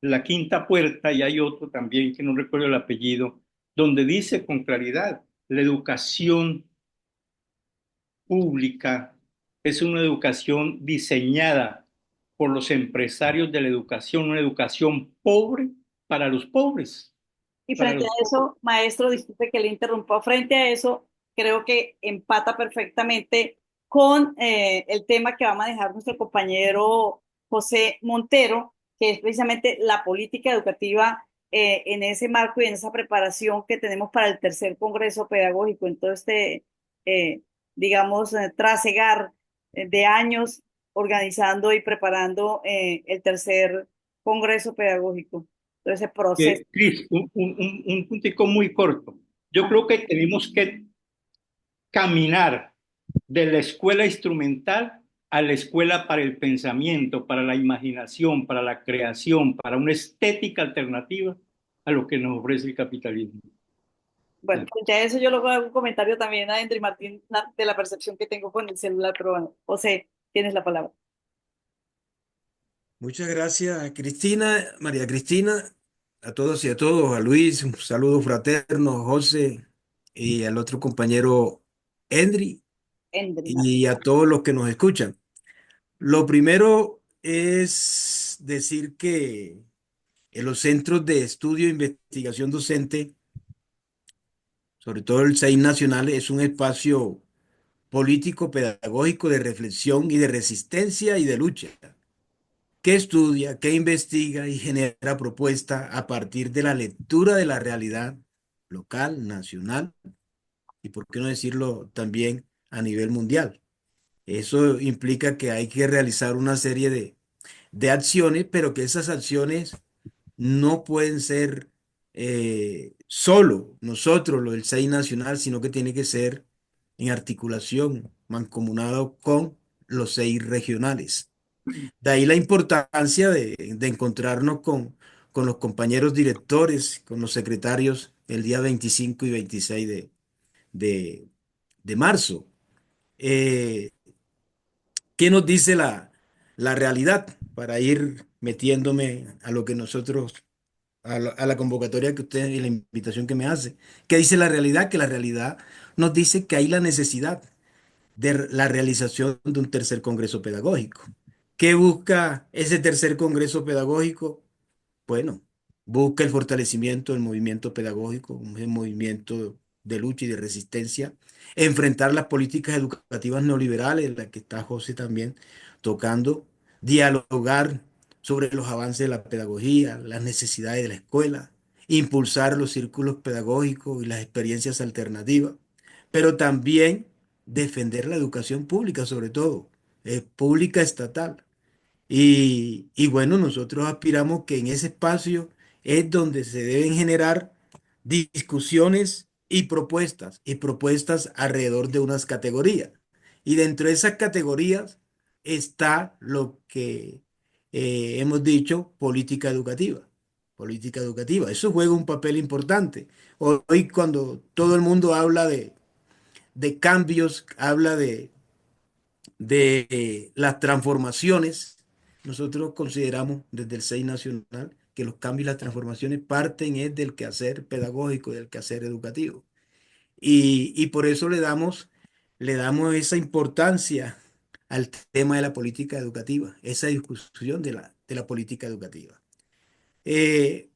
C: La Quinta Puerta, y hay otro también que no recuerdo el apellido, donde dice con claridad, la educación pública es una educación diseñada por los empresarios de la educación, una educación pobre para los pobres,
A: Y
C: para
A: frente
C: los
A: a
C: pobres.
A: eso, maestro, disculpe que le interrumpa, frente a eso, creo que empata perfectamente con el tema que va a manejar nuestro compañero José Montero, que es precisamente la política educativa en ese marco y en esa preparación que tenemos para el tercer Congreso Pedagógico, en todo este, digamos, trasegar de años organizando y preparando el tercer Congreso Pedagógico. Todo ese proceso.
C: Cris, un puntico muy corto. Yo creo que tenemos que caminar de la escuela instrumental a la escuela para el pensamiento, para la imaginación, para la creación, para una estética alternativa a lo que nos ofrece el capitalismo.
A: Bueno, pues ya eso yo luego hago un comentario también a Henry Martín de la percepción que tengo con el celular, pero bueno, José, tienes la palabra.
F: Muchas gracias, Cristina, María Cristina, a todos y a todos, a Luis, un saludo fraterno, José y al otro compañero Henry
A: Henry Martín.
F: y a todos los que nos escuchan. Lo primero es decir que en los centros de estudio e investigación docente, sobre todo el CEI Nacional, es un espacio político, pedagógico de reflexión y de resistencia y de lucha, que estudia, que investiga y genera propuestas a partir de la lectura de la realidad local, nacional y, por qué no decirlo, también a nivel mundial. Eso implica que hay que realizar una serie de acciones, pero que esas acciones no pueden ser solo nosotros, lo del SEI nacional, sino que tiene que ser en articulación, mancomunado con los 6 regionales. De ahí la importancia de encontrarnos con los compañeros directores, con los secretarios el día 25 y 26 de, de marzo. Eh, ¿Qué nos dice la realidad? Para ir metiéndome a lo que nosotros, a la convocatoria que usted y la invitación que me hace. ¿Qué dice la realidad? Que la realidad nos dice que hay la necesidad de la realización de un tercer congreso pedagógico. ¿Qué busca ese tercer congreso pedagógico? Bueno, busca el fortalecimiento del movimiento pedagógico, un movimiento de lucha y de resistencia, enfrentar las políticas educativas neoliberales, en las que está José también tocando, dialogar sobre los avances de la pedagogía, las necesidades de la escuela, impulsar los círculos pedagógicos y las experiencias alternativas, pero también defender la educación pública, sobre todo, pública estatal. Y bueno, nosotros aspiramos que en ese espacio es donde se deben generar discusiones y propuestas alrededor de unas categorías. Y dentro de esas categorías está lo que hemos dicho, política educativa. Política educativa. Eso juega un papel importante. Hoy cuando todo el mundo habla de cambios, habla de las transformaciones, nosotros consideramos desde el SEI Nacional que los cambios y las transformaciones parten es del quehacer pedagógico, del quehacer educativo. Y por eso le damos esa importancia al tema de la política educativa, esa discusión de la política educativa. Eh,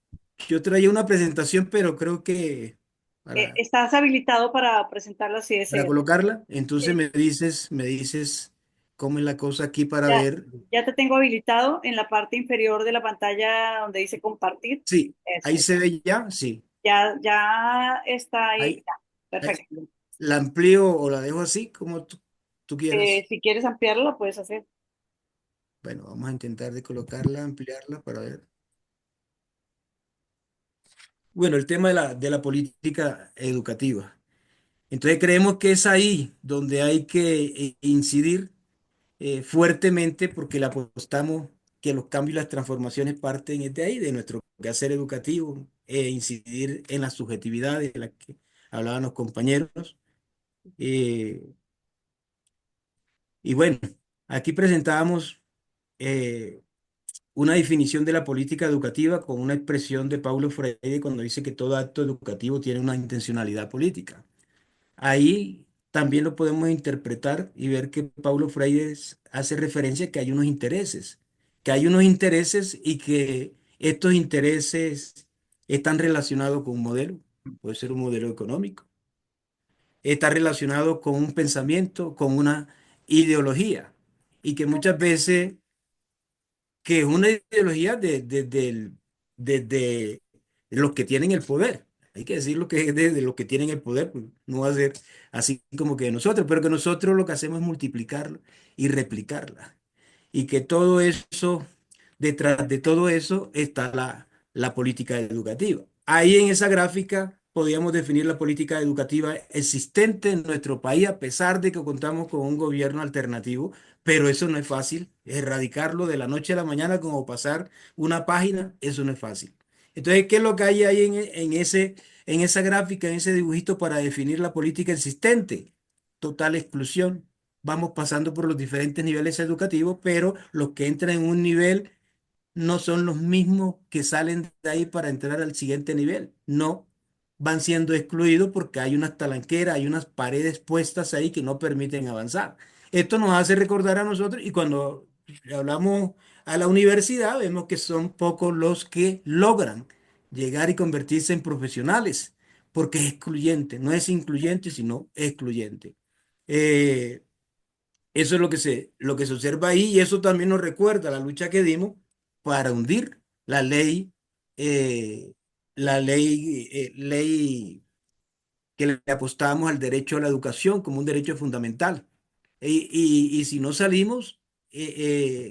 F: yo traía una presentación, pero creo que para,
A: ¿Estás habilitado para presentarla si
F: para
A: deseas?
F: colocarla, entonces
A: Sí.
F: me dices cómo es la cosa aquí para
A: Ya,
F: ver.
A: ya te tengo habilitado en la parte inferior de la pantalla donde dice compartir.
F: Sí,
A: Eso,
F: ahí se ve ya, sí.
A: ya está ahí.
F: Ahí,
A: Ya.
F: ahí-
A: Perfecto.
F: la amplío o la dejo así como tú quieras.
A: Si quieres ampliarlo, lo puedes hacer.
F: Bueno, vamos a intentar de colocarla, ampliarla para ver. Bueno, el tema de la política educativa. Entonces creemos que es ahí donde hay que incidir fuertemente porque le apostamos que los cambios y las transformaciones parten es de ahí, de nuestro quehacer educativo, incidir en las subjetividades de las que hablaban los compañeros. eh, y bueno, aquí presentábamos eh, una definición de la política educativa con una expresión de Paulo Freire cuando dice que todo acto educativo tiene una intencionalidad política. Ahí también lo podemos interpretar y ver que Paulo Freire hace referencia a que hay unos intereses y que estos intereses están relacionados con un modelo, puede ser un modelo económico, está relacionado con un pensamiento, con una ideología y que muchas veces que es una ideología de los que tienen el poder. Hay que decir lo que es de los que tienen el poder, pues, no va a ser así como que de nosotros, pero que nosotros lo que hacemos es multiplicarlo y replicarla. Y que todo eso, detrás de todo eso está la política educativa. Ahí en esa gráfica podíamos definir la política educativa existente en nuestro país, a pesar de que contamos con un gobierno alternativo, pero eso no es fácil. Erradicarlo de la noche a la mañana, como pasar una página, eso no es fácil. Entonces, ¿qué es lo que hay ahí en esa gráfica, en ese dibujito para definir la política existente? Total exclusión. Vamos pasando por los diferentes niveles educativos, pero los que entran en un nivel no son los mismos que salen de ahí para entrar al siguiente nivel. No, van siendo excluidos porque hay unas talanqueras, hay unas paredes puestas ahí que no permiten avanzar. Esto nos hace recordar a nosotros y cuando hablamos a la universidad vemos que son pocos los que logran llegar y convertirse en profesionales porque es excluyente, no es incluyente, sino excluyente. Eh, Eso es lo que se observa ahí y eso también nos recuerda la lucha que dimos para hundir la ley, eh, ley que le apostamos al derecho a la educación como un derecho fundamental. Y si no salimos,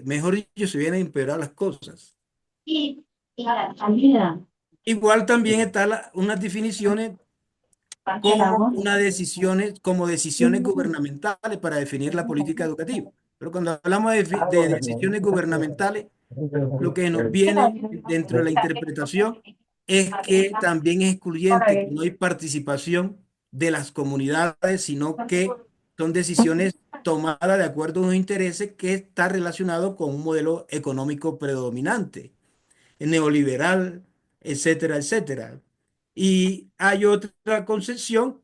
F: mejor dicho, se vienen a empeorar las cosas. Y ahora, también, igual también están unas definiciones como decisiones gubernamentales para definir la política educativa. Pero cuando hablamos de decisiones gubernamentales, lo que nos viene dentro de la interpretación es que también es excluyente, que no hay participación de las comunidades, sino que son decisiones tomadas de acuerdo a unos intereses que está relacionado con un modelo económico predominante neoliberal, etcétera, etcétera. Y hay otra concepción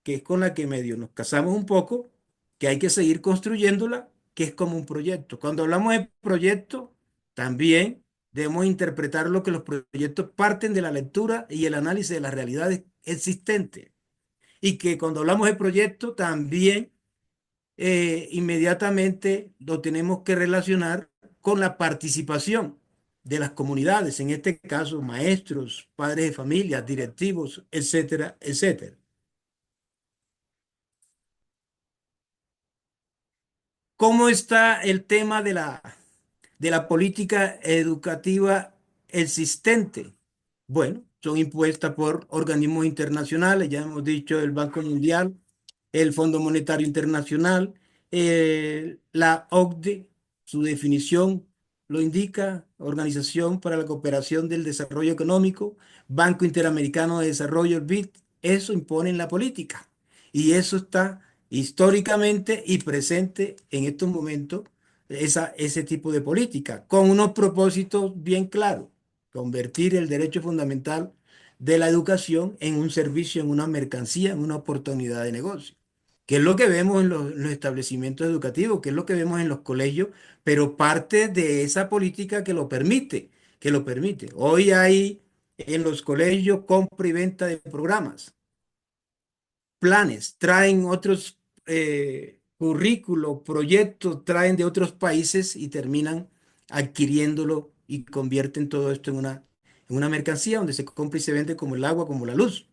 F: que es con la que medio nos casamos un poco, que hay que seguir construyéndola, que es como un proyecto. Cuando hablamos de proyecto, también debemos interpretar lo que los proyectos parten de la lectura y el análisis de las realidades existentes. Y que cuando hablamos de proyecto, también inmediatamente lo tenemos que relacionar con la participación de las comunidades, en este caso maestros, padres de familia, directivos, etcétera, etcétera. ¿Cómo está el tema de la política educativa existente? Bueno, son impuestas por organismos internacionales, ya hemos dicho el Banco Mundial, el Fondo Monetario Internacional, la OCDE, su definición lo indica, Organización para la Cooperación del Desarrollo Económico, Banco Interamericano de Desarrollo, el BID, eso impone en la política. Y eso está históricamente y presente en estos momentos, ese tipo de política, con unos propósitos bien claros, convertir el derecho fundamental de la educación en un servicio, en una mercancía, en una oportunidad de negocio, que es lo que vemos en los establecimientos educativos, que es lo que vemos en los colegios, pero parte de esa política que lo permite, que lo permite. Hoy hay en los colegios compra y venta de programas, planes, traen otros currículos, proyectos, traen de otros países y terminan adquiriéndolo y convierten todo esto en una mercancía donde se compra y se vende como el agua, como la luz.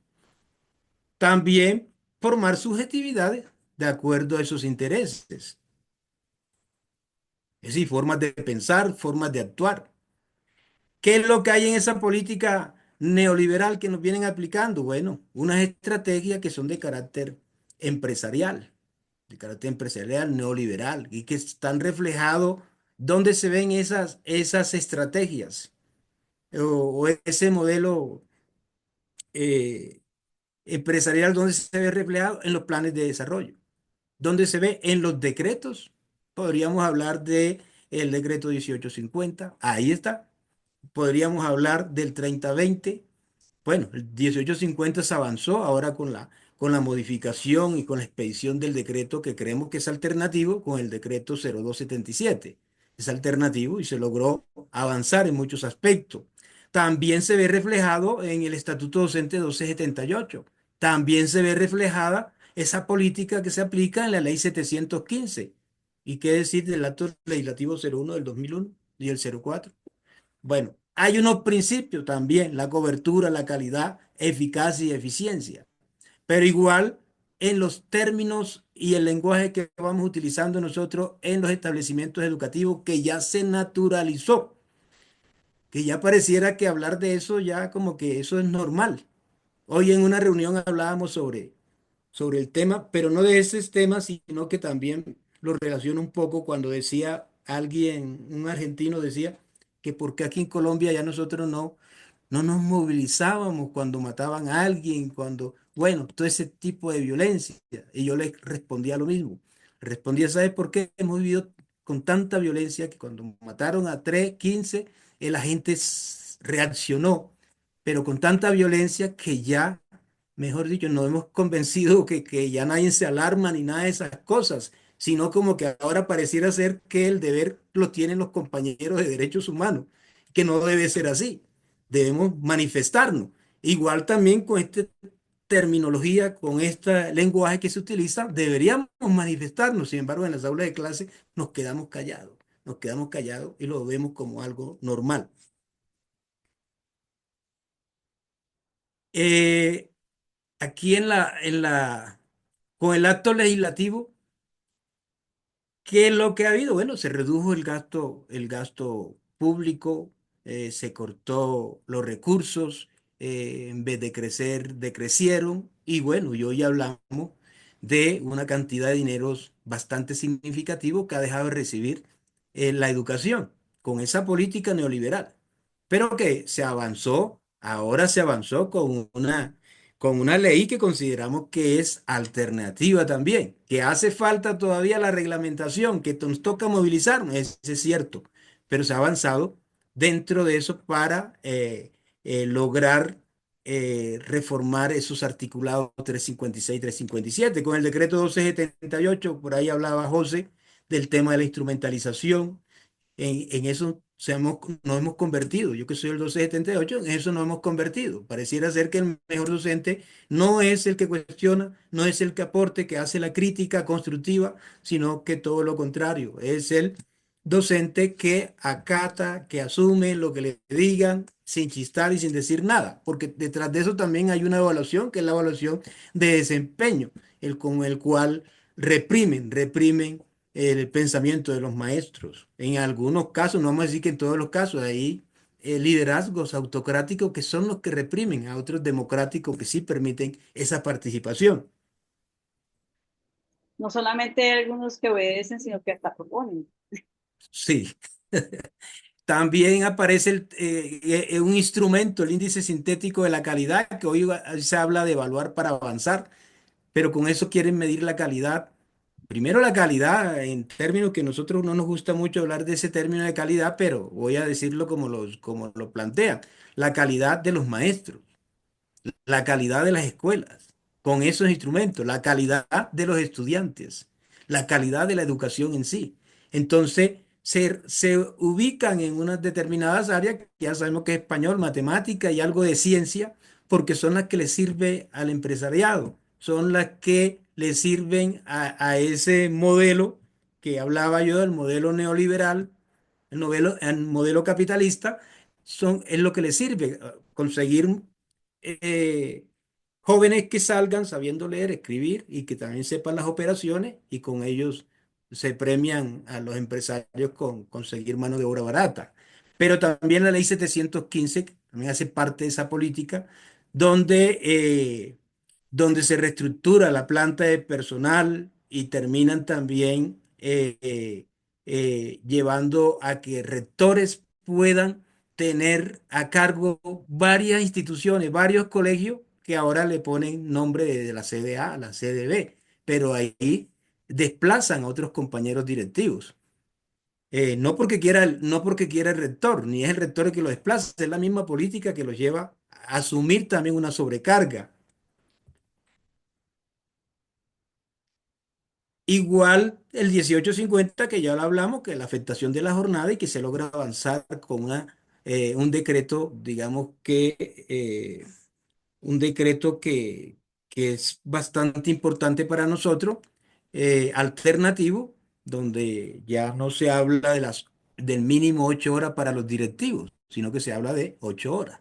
F: También formar subjetividades de acuerdo a esos intereses. Es decir, formas de pensar, formas de actuar. ¿Qué es lo que hay en esa política neoliberal que nos vienen aplicando? Bueno, unas estrategias que son de carácter empresarial neoliberal, y que están reflejados donde se ven esas estrategias o ese modelo eh, empresarial donde se ve reflejado en los planes de desarrollo, donde se ve en los decretos. Podríamos hablar de el decreto 1850, ahí está. Podríamos hablar del 3020. Bueno, el 1850 se avanzó ahora con la modificación y con la expedición del decreto que creemos que es alternativo con el decreto 0277. Es alternativo y se logró avanzar en muchos aspectos. También se ve reflejado en el Estatuto Docente 1278. También se ve reflejada esa política que se aplica en la Ley 715. ¿Y qué decir del acto legislativo 01 del 2001 y el 04? Bueno, hay unos principios también, la cobertura, la calidad, eficacia y eficiencia, pero igual en los términos y el lenguaje que vamos utilizando nosotros en los establecimientos educativos que ya se naturalizó, que ya pareciera que hablar de eso ya como que eso es normal. Hoy en una reunión hablábamos sobre el tema, pero no de ese tema, sino que también lo relaciono un poco cuando decía alguien, un argentino decía que porque aquí en Colombia ya nosotros no nos movilizábamos cuando mataban a alguien, cuando, bueno, todo ese tipo de violencia. Y yo le respondía lo mismo. Respondía, ¿sabes por qué hemos vivido con tanta violencia que cuando mataron a 3 15 la gente reaccionó, pero con tanta violencia que ya, mejor dicho, nos hemos convencido que ya nadie se alarma ni nada de esas cosas, sino como que ahora pareciera ser que el deber lo tienen los compañeros de derechos humanos, que no debe ser así. Debemos manifestarnos. Igual también con esta terminología, con este lenguaje que se utiliza, deberíamos manifestarnos. Sin embargo, en las aulas de clase nos quedamos callados y lo vemos como algo normal. Eh, aquí con el acto legislativo, ¿qué es lo que ha habido? Bueno, se redujo el gasto público, se cortó los recursos, en vez de crecer, decrecieron, y bueno, y hoy hablamos de una cantidad de dineros bastante significativo que ha dejado de recibir la educación con esa política neoliberal. Pero que se avanzó, ahora se avanzó con una ley que consideramos que es alternativa también, que hace falta todavía la reglamentación, que nos toca movilizarnos, es cierto, pero se ha avanzado dentro de eso para lograr reformar esos articulados 356, 357. Con el decreto 1278, por ahí hablaba José del tema de la instrumentalización, en eso nos hemos convertido. Yo que soy el 1278, en eso nos hemos convertido. Pareciera ser que el mejor docente no es el que cuestiona, no es el que aporte, que hace la crítica constructiva, sino que todo lo contrario. Es el docente que acata, que asume lo que le digan sin chistar y sin decir nada, porque detrás de eso también hay una evaluación, que es la evaluación de desempeño, con el cual reprimen el pensamiento de los maestros. En algunos casos, no vamos a decir que en todos los casos, hay liderazgos autocráticos que son los que reprimen, a otros democráticos que sí permiten esa participación.
A: No solamente hay algunos que obedecen, sino que hasta proponen.
F: Sí. También aparece un instrumento, el índice sintético de la calidad, que hoy se habla de evaluar para avanzar, pero con eso quieren medir la calidad. Primero la calidad, en términos que nosotros no nos gusta mucho hablar de ese término de calidad, pero voy a decirlo como lo plantean, la calidad de los maestros, la calidad de las escuelas, con esos instrumentos, la calidad de los estudiantes, la calidad de la educación en sí. Entonces, se ubican en unas determinadas áreas, que ya sabemos que es español, matemática y algo de ciencia, porque son las que le sirve al empresariado, son las que le sirven a ese modelo que hablaba yo, del modelo neoliberal, el modelo capitalista, es lo que le sirve, conseguir eh, jóvenes que salgan sabiendo leer, escribir y que también sepan las operaciones, y con ellos se premian a los empresarios con conseguir mano de obra barata. Pero también la ley 715 que también hace parte de esa política, donde, donde se reestructura la planta de personal y terminan también llevando a que rectores puedan tener a cargo varias instituciones, varios colegios que ahora le ponen nombre de la CDA a la CDB, pero ahí desplazan a otros compañeros directivos. No porque quiera el rector, ni es el rector el que lo desplaza, es la misma política que los lleva a asumir también una sobrecarga. Igual el 1850, que ya lo hablamos, que la afectación de la jornada, y que se logra avanzar con un decreto, digamos un decreto que es bastante importante para nosotros, alternativo, donde ya no se habla del mínimo 8 horas para los directivos, sino que se habla de 8 horas.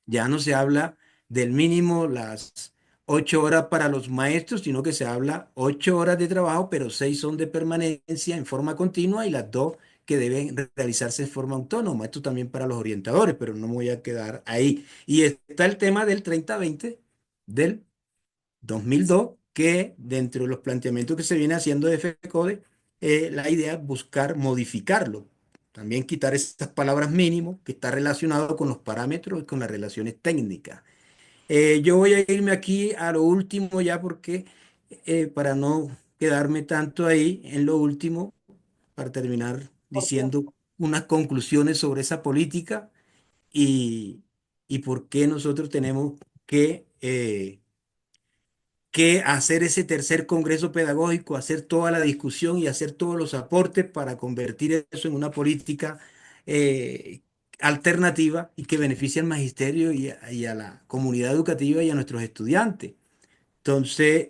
F: Ya no se habla del mínimo, las 8 horas para los maestros, sino que se habla 8 horas de trabajo, pero 6 son de permanencia en forma continua y las dos que deben realizarse de forma autónoma. Esto también para los orientadores, pero no me voy a quedar ahí. Y está el tema del 30-20, del 2002, que dentro de los planteamientos que se viene haciendo de FECODE, la idea es buscar modificarlo. También quitar esas palabras mínimo que está relacionado con los parámetros y con las relaciones técnicas. Yo voy a irme aquí a lo último ya porque para no quedarme tanto ahí en lo último, para terminar
A: Por favor.
F: diciendo unas conclusiones sobre esa política y, y por qué nosotros tenemos que hacer ese tercer congreso pedagógico, hacer toda la discusión y hacer todos los aportes para convertir eso en una política eh, alternativa y que beneficie al magisterio y a la comunidad educativa y a nuestros estudiantes. Entonces,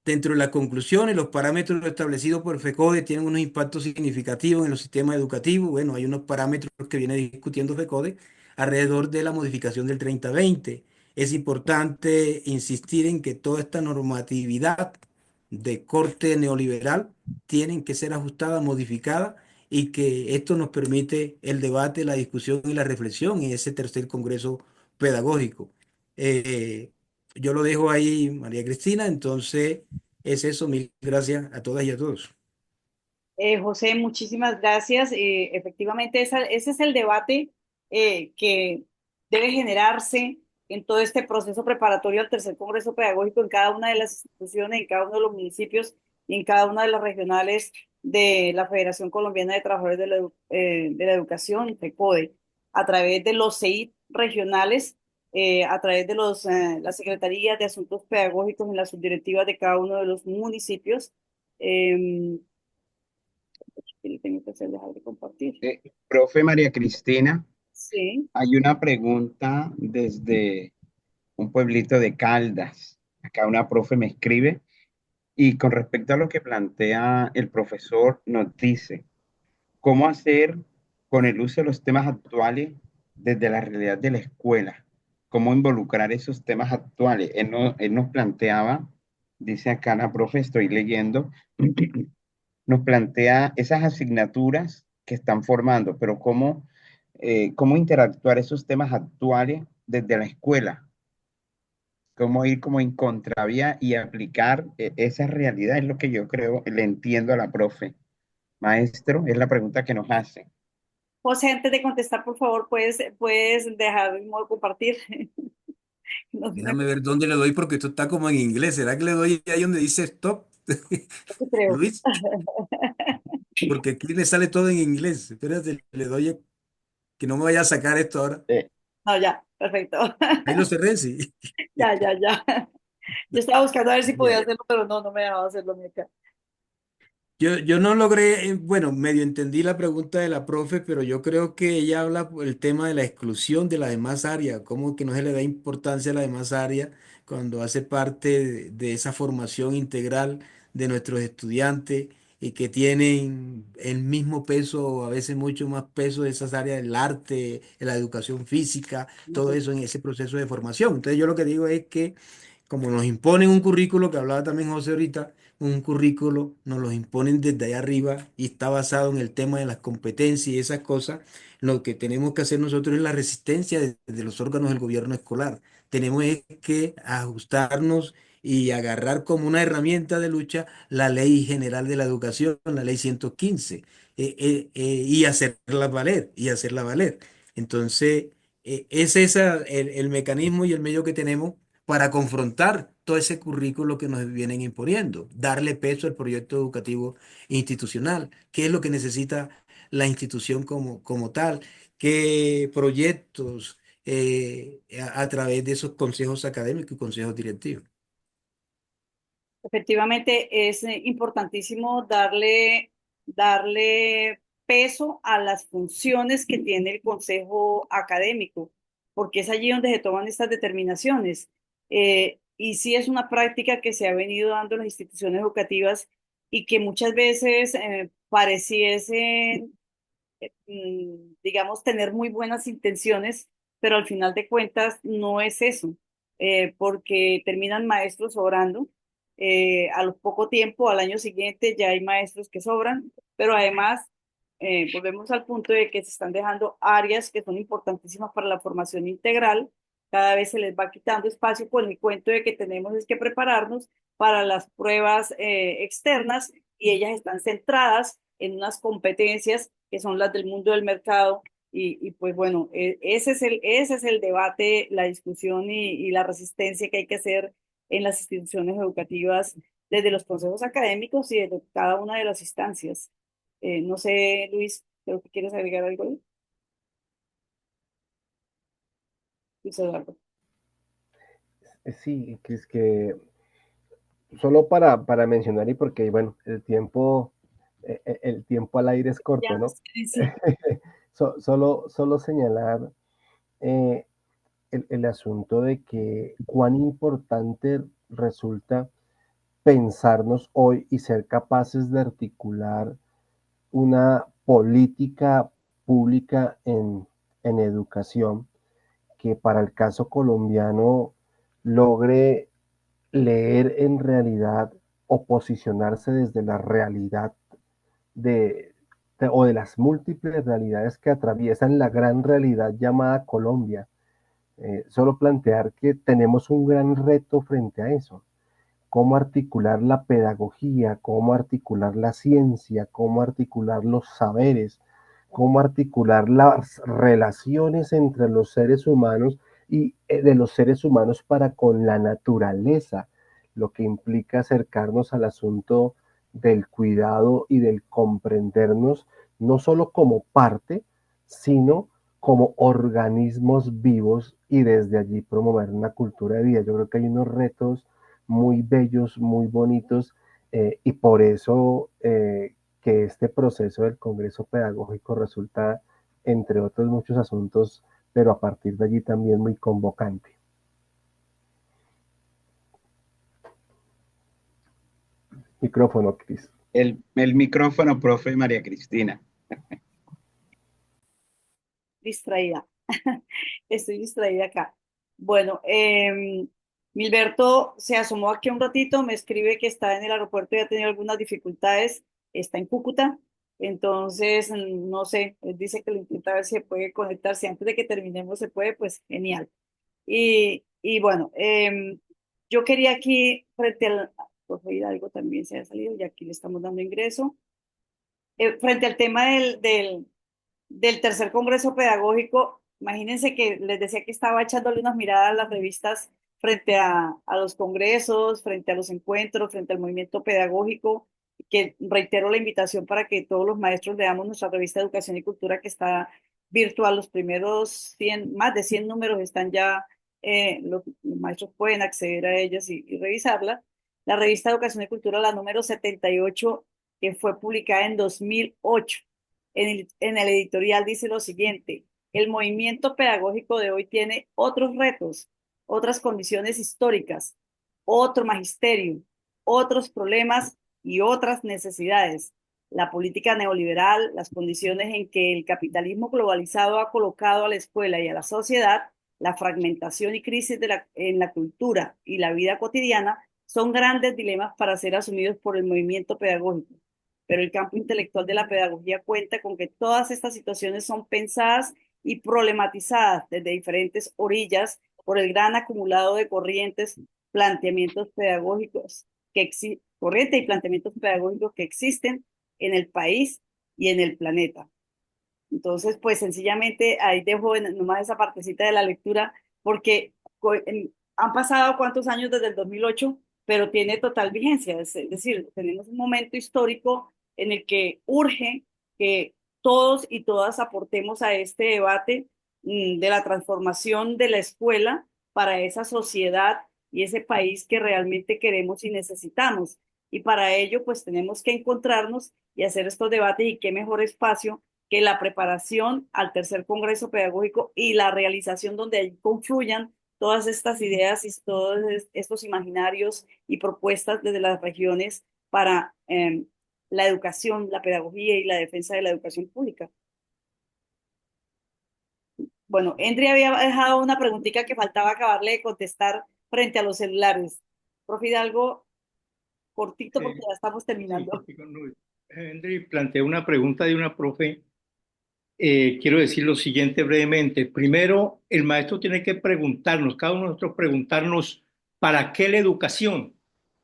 F: dentro de las conclusiones, los parámetros establecidos por FECODE tienen unos impactos significativos en los sistemas educativos. Bueno, hay unos parámetros que viene discutiendo FECODE alrededor de la modificación del 30-20. Es importante insistir en que toda esta normatividad de corte neoliberal tienen que ser ajustada, modificada y que esto nos permite el debate, la discusión y la reflexión en ese tercer congreso pedagógico. Eh, yo lo dejo ahí, María Cristina, entonces es eso, mil gracias a todas y a todos.
A: José, muchísimas gracias. Efectivamente, ese es el debate que debe generarse en todo este proceso preparatorio al tercer Congreso Pedagógico en cada una de las instituciones, en cada uno de los municipios y en cada una de las regionales de la Federación Colombiana de Trabajadores de la Educación, FECODE, a través de los CEIT regionales, a través de las Secretarías de Asuntos Pedagógicos en las subdirectivas de cada uno de los municipios. Eh, que le tengo que hacer dejar de compartir.
E: Profe María Cristina,
A: Sí,
E: hay una pregunta desde un pueblito de Caldas. Acá una profe me escribe y con respecto a lo que plantea el profesor, nos dice, ¿cómo hacer con el uso de los temas actuales desde la realidad de la escuela? ¿Cómo involucrar esos temas actuales? Él nos planteaba, dice acá la profe, estoy leyendo, nos plantea esas asignaturas que están formando, pero cómo interactuar esos temas actuales desde la escuela, cómo ir como en contravía y aplicar esa realidad, es lo que yo creo, le entiendo a la profe. Maestro, es la pregunta que nos hace.
A: José, antes de contestar, por favor, puedes dejar el modo compartir. No, no
F: Déjame ver dónde le doy porque esto está como en inglés. ¿Será que le doy ahí donde dice stop?
A: creo.
F: Luis, porque aquí le sale todo en inglés. Espérate, le doy que no me vaya a sacar esto ahora.
E: Eh,
A: No, ya, perfecto.
F: Ahí lo cerré, sí.
A: Ya, ya, ya. Yo estaba buscando a ver si podía
F: Bien.
A: hacerlo, pero no me dejaba hacerlo ni acá.
F: Yo no logré, bueno, medio entendí la pregunta de la profe, pero yo creo que ella habla por el tema de la exclusión de la demás área, cómo que no se le da importancia a la demás área cuando hace parte de esa formación integral de nuestros estudiantes y que tienen el mismo peso, o a veces mucho más peso de esas áreas del arte, de la educación física, todo eso en ese proceso de formación. Entonces yo lo que digo es que como nos imponen un currículo, que hablaba también José ahorita, un currículo, nos lo imponen desde allá arriba y está basado en el tema de las competencias y esas cosas. Lo que tenemos que hacer nosotros es la resistencia de los órganos del gobierno escolar. Tenemos es que ajustarnos y agarrar como una herramienta de lucha la Ley General de la Educación, la Ley 115, y hacerla valer, y hacerla valer. Entonces, el mecanismo y el medio que tenemos para confrontar todo ese currículo que nos vienen imponiendo, darle peso al proyecto educativo institucional, qué es lo que necesita la institución como tal, qué proyectos a través de esos consejos académicos y consejos directivos.
A: Efectivamente, es importantísimo darle peso a las funciones que tiene el consejo académico, porque es allí donde se toman estas determinaciones. Y sí es una práctica que se ha venido dando en las instituciones educativas y que muchas veces pareciese digamos, tener muy buenas intenciones, pero al final de cuentas no es eso, porque terminan maestros sobrando. A lo poco tiempo, al año siguiente, ya hay maestros que sobran, pero además volvemos al punto de que se están dejando áreas que son importantísimas para la formación integral, cada vez se les va quitando espacio con el cuento de que tenemos es que prepararnos para las pruebas externas y ellas están centradas en unas competencias que son las del mundo del mercado y pues bueno, ese es el debate, la discusión y la resistencia que hay que hacer en las instituciones educativas desde los consejos académicos y desde cada una de las instancias. No sé, Luis, creo que quieres agregar algo ahí. Luis Eduardo.
B: Sí, que es que solo para mencionar y porque, bueno, el tiempo al aire es
A: Ya,
B: corto, ¿no?
A: sí, sí.
B: Solo señalar eh, el asunto de que cuán importante resulta pensarnos hoy y ser capaces de articular una política pública en educación que para el caso colombiano logre leer en realidad o posicionarse desde la realidad de, o de las múltiples realidades que atraviesan la gran realidad llamada Colombia. Solo plantear que tenemos un gran reto frente a eso. Cómo articular la pedagogía, cómo articular la ciencia, cómo articular los saberes, cómo articular las relaciones entre los seres humanos y de los seres humanos para con la naturaleza, lo que implica acercarnos al asunto del cuidado y del comprendernos no solo como parte, sino como organismos vivos y desde allí promover una cultura de vida. Yo creo que hay unos retos muy bellos, muy bonitos, y por eso que este proceso del Congreso Pedagógico resulta, entre otros muchos asuntos, pero a partir de allí también muy convocante. Micrófono, Cris.
E: El micrófono, profe María Cristina.
A: Distraída. Estoy distraída acá. Bueno, Milberto se asomó aquí un ratito, me escribe que está en el aeropuerto y ha tenido algunas dificultades, está en Cúcuta, entonces no sé, él dice que lo intenta ver si se puede conectarse antes de que terminemos, se puede, pues genial. Y bueno, yo quería aquí, frente al, por favor, algo también se ha salido y aquí le estamos dando ingreso. Frente al tema del tercer congreso pedagógico, imagínense que les decía que estaba echándole unas miradas a las revistas frente a los congresos, frente a los encuentros, frente al movimiento pedagógico, que reitero la invitación para que todos los maestros leamos nuestra revista Educación y Cultura que está virtual. Los primeros 100, más de 100 números están ya, los maestros pueden acceder a ellas y revisarla. La revista Educación y Cultura, la número 78, que fue publicada en 2008. En el editorial dice lo siguiente: el movimiento pedagógico de hoy tiene otros retos, otras condiciones históricas, otro magisterio, otros problemas y otras necesidades. La política neoliberal, las condiciones en que el capitalismo globalizado ha colocado a la escuela y a la sociedad, la fragmentación y crisis en la cultura y la vida cotidiana son grandes dilemas para ser asumidos por el movimiento pedagógico, pero el campo intelectual de la pedagogía cuenta con que todas estas situaciones son pensadas y problematizadas desde diferentes orillas por el gran acumulado de corrientes, planteamientos pedagógicos corriente y planteamientos pedagógicos que existen en el país y en el planeta. Entonces, pues sencillamente ahí dejo nomás esa partecita de la lectura, porque han pasado cuántos años desde el 2008, pero tiene total vigencia. Es decir, tenemos un momento histórico en el que urge que todos y todas aportemos a este debate de la transformación de la escuela para esa sociedad y ese país que realmente queremos y necesitamos. Y para ello, pues tenemos que encontrarnos y hacer estos debates, y qué mejor espacio que la preparación al tercer Congreso Pedagógico y la realización donde ahí confluyan todas estas ideas y todos estos imaginarios y propuestas desde las regiones para la educación, la pedagogía y la defensa de la educación pública. Bueno, Endri había dejado una preguntita que faltaba acabarle de contestar frente a los celulares. Profe Hidalgo, cortito porque ya estamos
C: Sí,
A: terminando.
C: cortico, no. Henry planteó una pregunta de una profe. Quiero decir lo siguiente brevemente. Primero, el maestro tiene que preguntarnos, cada uno de nosotros preguntarnos, ¿para qué la educación?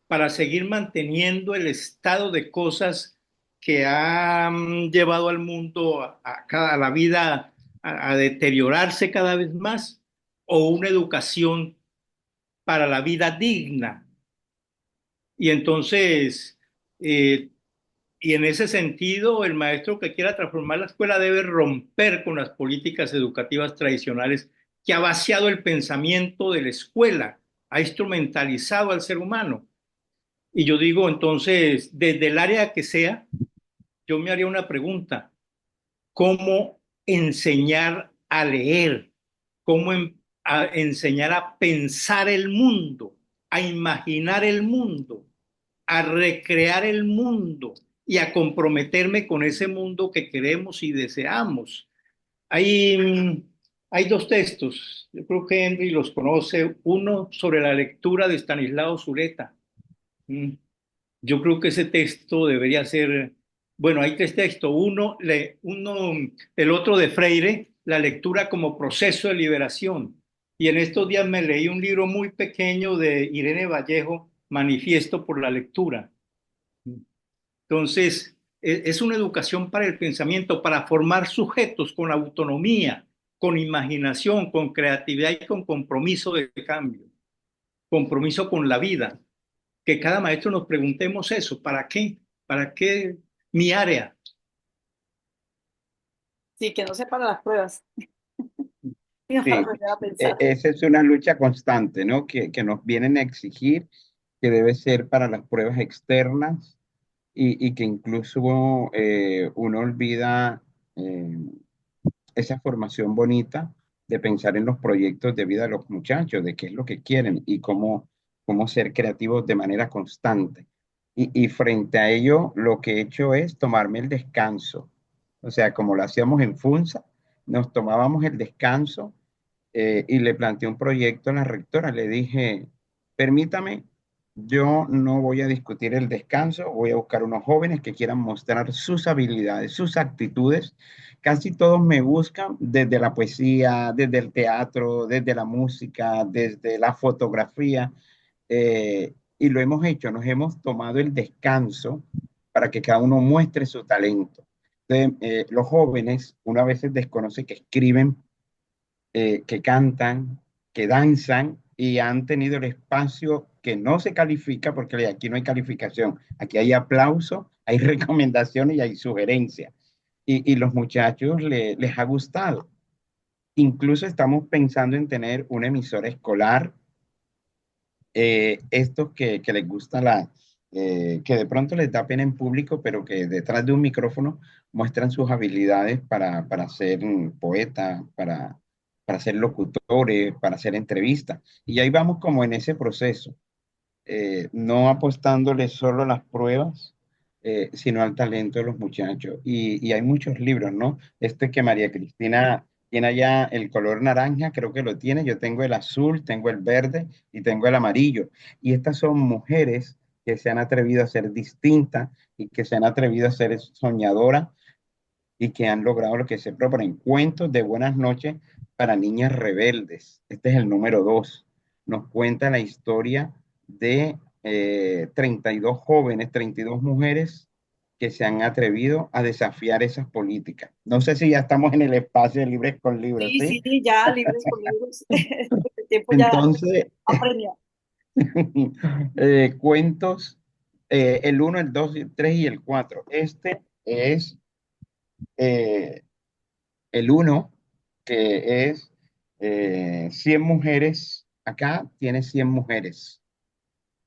C: Para seguir manteniendo el estado de cosas que han llevado al mundo, a la vida, a deteriorarse cada vez más, o una educación para la vida digna. Y entonces, eh, y en ese sentido, el maestro que quiera transformar la escuela debe romper con las políticas educativas tradicionales que ha vaciado el pensamiento de la escuela, ha instrumentalizado al ser humano. Y yo digo, entonces, desde el área que sea, yo me haría una pregunta: ¿cómo enseñar a leer? ¿Cómo enseñar a pensar el mundo, a imaginar el mundo, a recrear el mundo y a comprometerme con ese mundo que queremos y deseamos? Hay, hay dos textos, yo creo que Henry los conoce, uno sobre la lectura de Stanislao Sureta. Mm. Yo creo que ese texto debería ser, bueno, hay tres textos, el otro de Freire, la lectura como proceso de liberación. Y en estos días me leí un libro muy pequeño de Irene Vallejo, Manifiesto por la lectura. Entonces, es una educación para el pensamiento, para formar sujetos con autonomía, con imaginación, con creatividad y con compromiso de cambio, compromiso con la vida. Que cada maestro nos preguntemos eso: ¿para qué? ¿Para qué mi área?
A: Sí, que no sea para las pruebas, sino para
E: Sí,
A: aprender a pensar.
E: esa es una lucha constante, ¿no? Que nos vienen a exigir, que debe ser para las pruebas externas y que incluso uno olvida eh, esa formación bonita de pensar en los proyectos de vida de los muchachos, de qué es lo que quieren y cómo ser creativos de manera constante. Y frente a ello, lo que he hecho es tomarme el descanso. O sea, como lo hacíamos en FUNSA, nos tomábamos el descanso y le planteé un proyecto a la rectora. Le dije, permítame, yo no voy a discutir el descanso, voy a buscar unos jóvenes que quieran mostrar sus habilidades, sus actitudes. Casi todos me buscan desde la poesía, desde el teatro, desde la música, desde la fotografía. Y lo hemos hecho, nos hemos tomado el descanso para que cada uno muestre su talento. Entonces, los jóvenes, una vez desconoce que escriben, que cantan, que danzan y han tenido el espacio que no se califica porque aquí no hay calificación, aquí hay aplauso, hay recomendaciones y hay sugerencias. Y los muchachos les ha gustado. Incluso estamos pensando en tener una emisora escolar, estos que les gusta que de pronto les da pena en público, pero que detrás de un micrófono muestran sus habilidades para ser poeta, para ser locutores, para hacer entrevistas. Y ahí vamos como en ese proceso, no apostándole solo a las pruebas, sino al talento de los muchachos. Y hay muchos libros, ¿no? Este que María Cristina tiene allá, el color naranja, creo que lo tiene. Yo tengo el azul, tengo el verde y tengo el amarillo. Y estas son mujeres que se han atrevido a ser distintas y que se han atrevido a ser soñadoras y que han logrado lo que se proponen. Cuentos de buenas noches para niñas rebeldes. Este es el número 2. Nos cuenta la historia de 32 jóvenes, 32 mujeres que se han atrevido a desafiar esas políticas. No sé si ya estamos en el espacio de libres con libros,
A: Sí,
E: ¿sí?
A: sí, ya, libres con libros. El tiempo ya
E: Entonces,
A: apremia.
E: cuentos, el uno, el 2, el 3 y el 4. Este es eh, el uno, que es 100 mujeres, acá tiene 100 mujeres.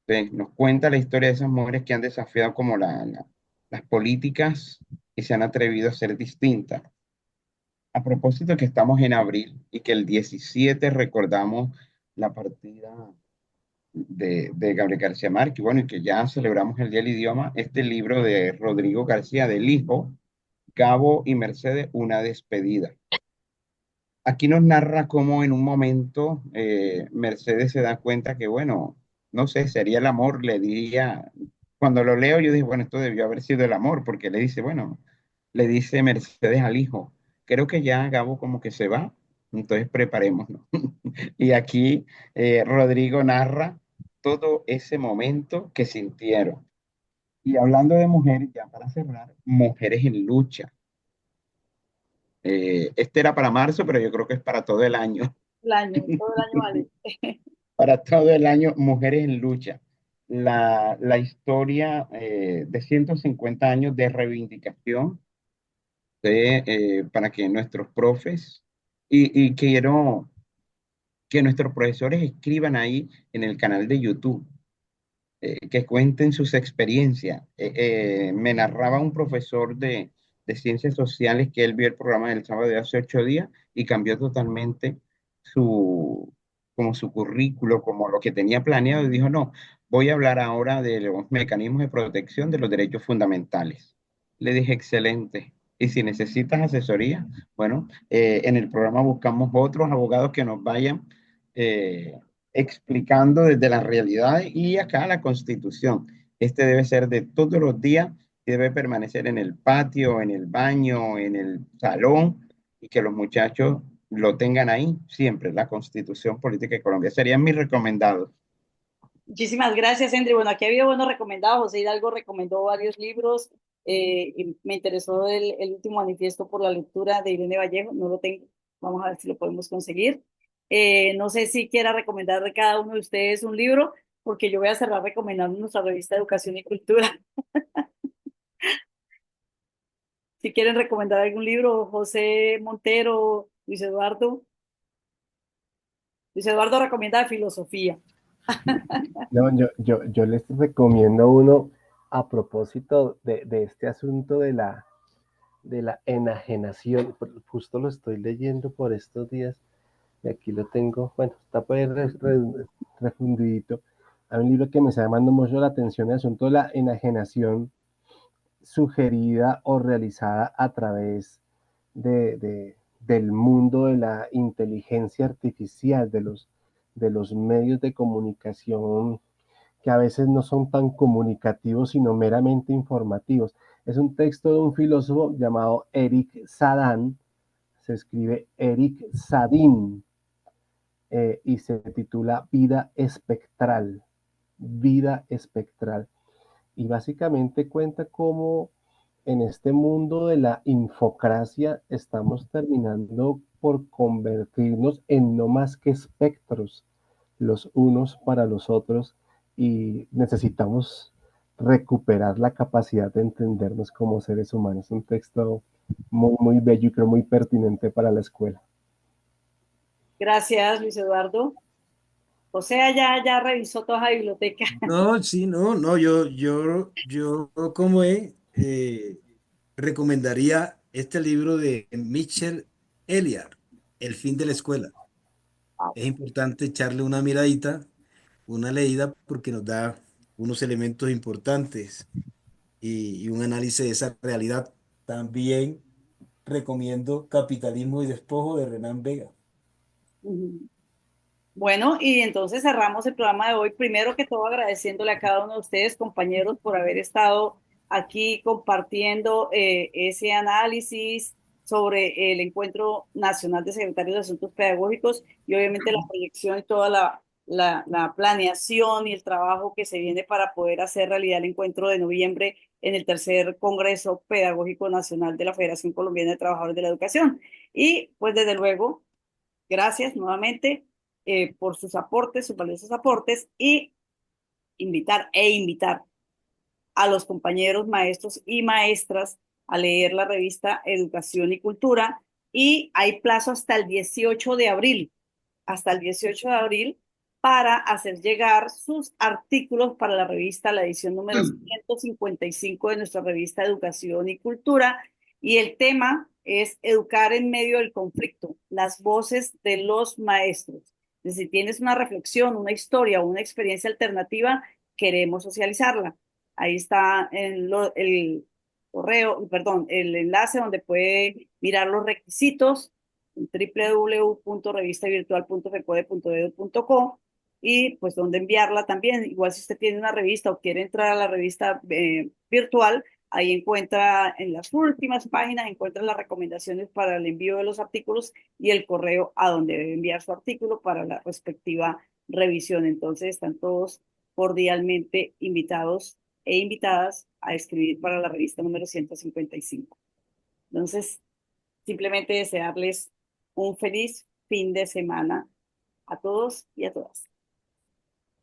E: Entonces, nos cuenta la historia de esas mujeres que han desafiado como las políticas y se han atrevido a ser distintas. A propósito que estamos en abril y que el 17 recordamos la partida de Gabriel García Márquez, bueno, y que ya celebramos el Día del Idioma, este libro de Rodrigo García, del hijo, Gabo y Mercedes, una despedida. Aquí nos narra cómo en un momento Mercedes se da cuenta que, bueno, no sé, sería el amor, le diría, Cuando lo leo, yo dije, bueno, esto debió haber sido el amor, porque le dice, bueno, le dice Mercedes al hijo, creo que ya Gabo como que se va, entonces preparémonos. Y aquí Rodrigo narra todo ese momento que sintieron. Y hablando de mujeres, ya para cerrar, mujeres en lucha. Este era para marzo, pero yo creo que es para todo el año.
A: todo el año vale.
E: Para todo el año, mujeres en lucha. La historia de 150 años de reivindicación para que nuestros profes y quiero que nuestros profesores escriban ahí en el canal de YouTube, que cuenten sus experiencias. Me narraba un profesor de ciencias sociales que él vio el programa del sábado de hace 8 días y cambió totalmente su, como su currículo, como lo que tenía planeado y dijo, no, voy a hablar ahora de los mecanismos de protección de los derechos fundamentales. Le dije, excelente. Y si necesitas asesoría, bueno, en el programa buscamos otros abogados que nos vayan eh, explicando desde la realidad y acá la Constitución. Este debe ser de todos los días y debe permanecer en el patio, en el baño, en el salón y que los muchachos lo tengan ahí siempre, la Constitución Política de Colombia. Serían mis recomendados.
A: Muchísimas gracias, Henry. Bueno, aquí ha habido buenos recomendados. José Hidalgo recomendó varios libros. Y me interesó el último manifiesto por la lectura de Irene Vallejo. No lo tengo. Vamos a ver si lo podemos conseguir. No sé si quiera recomendar de cada uno de ustedes un libro, porque yo voy a cerrar recomendando nuestra revista Educación y Cultura. Si quieren recomendar algún libro, José Montero, Luis Eduardo. Luis Eduardo recomienda de filosofía.
B: No, yo les recomiendo uno a propósito de este asunto de la enajenación. Justo lo estoy leyendo por estos días y aquí lo tengo. Bueno, está por ahí refundidito. Hay un libro que me está llamando mucho la atención, el asunto de la enajenación sugerida o realizada a través del mundo de la inteligencia artificial, de los medios de comunicación que a veces no son tan comunicativos, sino meramente informativos. Es un texto de un filósofo llamado Eric Sadin, se escribe Eric Sadin, y se titula Vida Espectral. Vida Espectral. Y básicamente cuenta cómo en este mundo de la infocracia estamos terminando por convertirnos en no más que espectros los unos para los otros y necesitamos recuperar la capacidad de entendernos como seres humanos. Un texto muy bello y creo muy pertinente para la escuela.
A: Gracias, Luis Eduardo. O sea, ya revisó toda la biblioteca.
F: No, sí, no, yo como recomendaría este libro de Mitchell Eliard, El fin de la escuela. Es importante echarle una miradita, una leída, porque nos da unos elementos importantes y un análisis de esa realidad. También recomiendo Capitalismo y Despojo de Renán Vega.
A: Bueno, y entonces cerramos el programa de hoy. Primero que todo, agradeciéndole a cada uno de ustedes, compañeros, por haber estado aquí compartiendo ese análisis sobre el Encuentro Nacional de Secretarios de Asuntos Pedagógicos y obviamente la proyección y toda la planeación y el trabajo que se viene para poder hacer realidad el encuentro de noviembre en el tercer Congreso Pedagógico Nacional de la Federación Colombiana de Trabajadores de la Educación. Y pues desde luego gracias nuevamente por sus aportes, sus valiosos aportes y invitar a los compañeros maestros y maestras a leer la revista Educación y Cultura y hay plazo hasta el 18 de abril para hacer llegar sus artículos para la revista, la edición número 155 de nuestra revista Educación y Cultura. Y el tema es educar en medio del conflicto, las voces de los maestros. Si tienes una reflexión, una historia o una experiencia alternativa, queremos socializarla. Ahí está el correo, perdón, el enlace donde puede mirar los requisitos www.revistavirtual.fecode.edu.co y pues dónde enviarla también. Igual si usted tiene una revista o quiere entrar a la revista virtual, ahí encuentra en las últimas páginas, encuentra las recomendaciones para el envío de los artículos y el correo a donde debe enviar su artículo para la respectiva revisión. Entonces están todos cordialmente invitados e invitadas a escribir para la revista número 155. Entonces, simplemente desearles un feliz fin de semana a todos y a todas.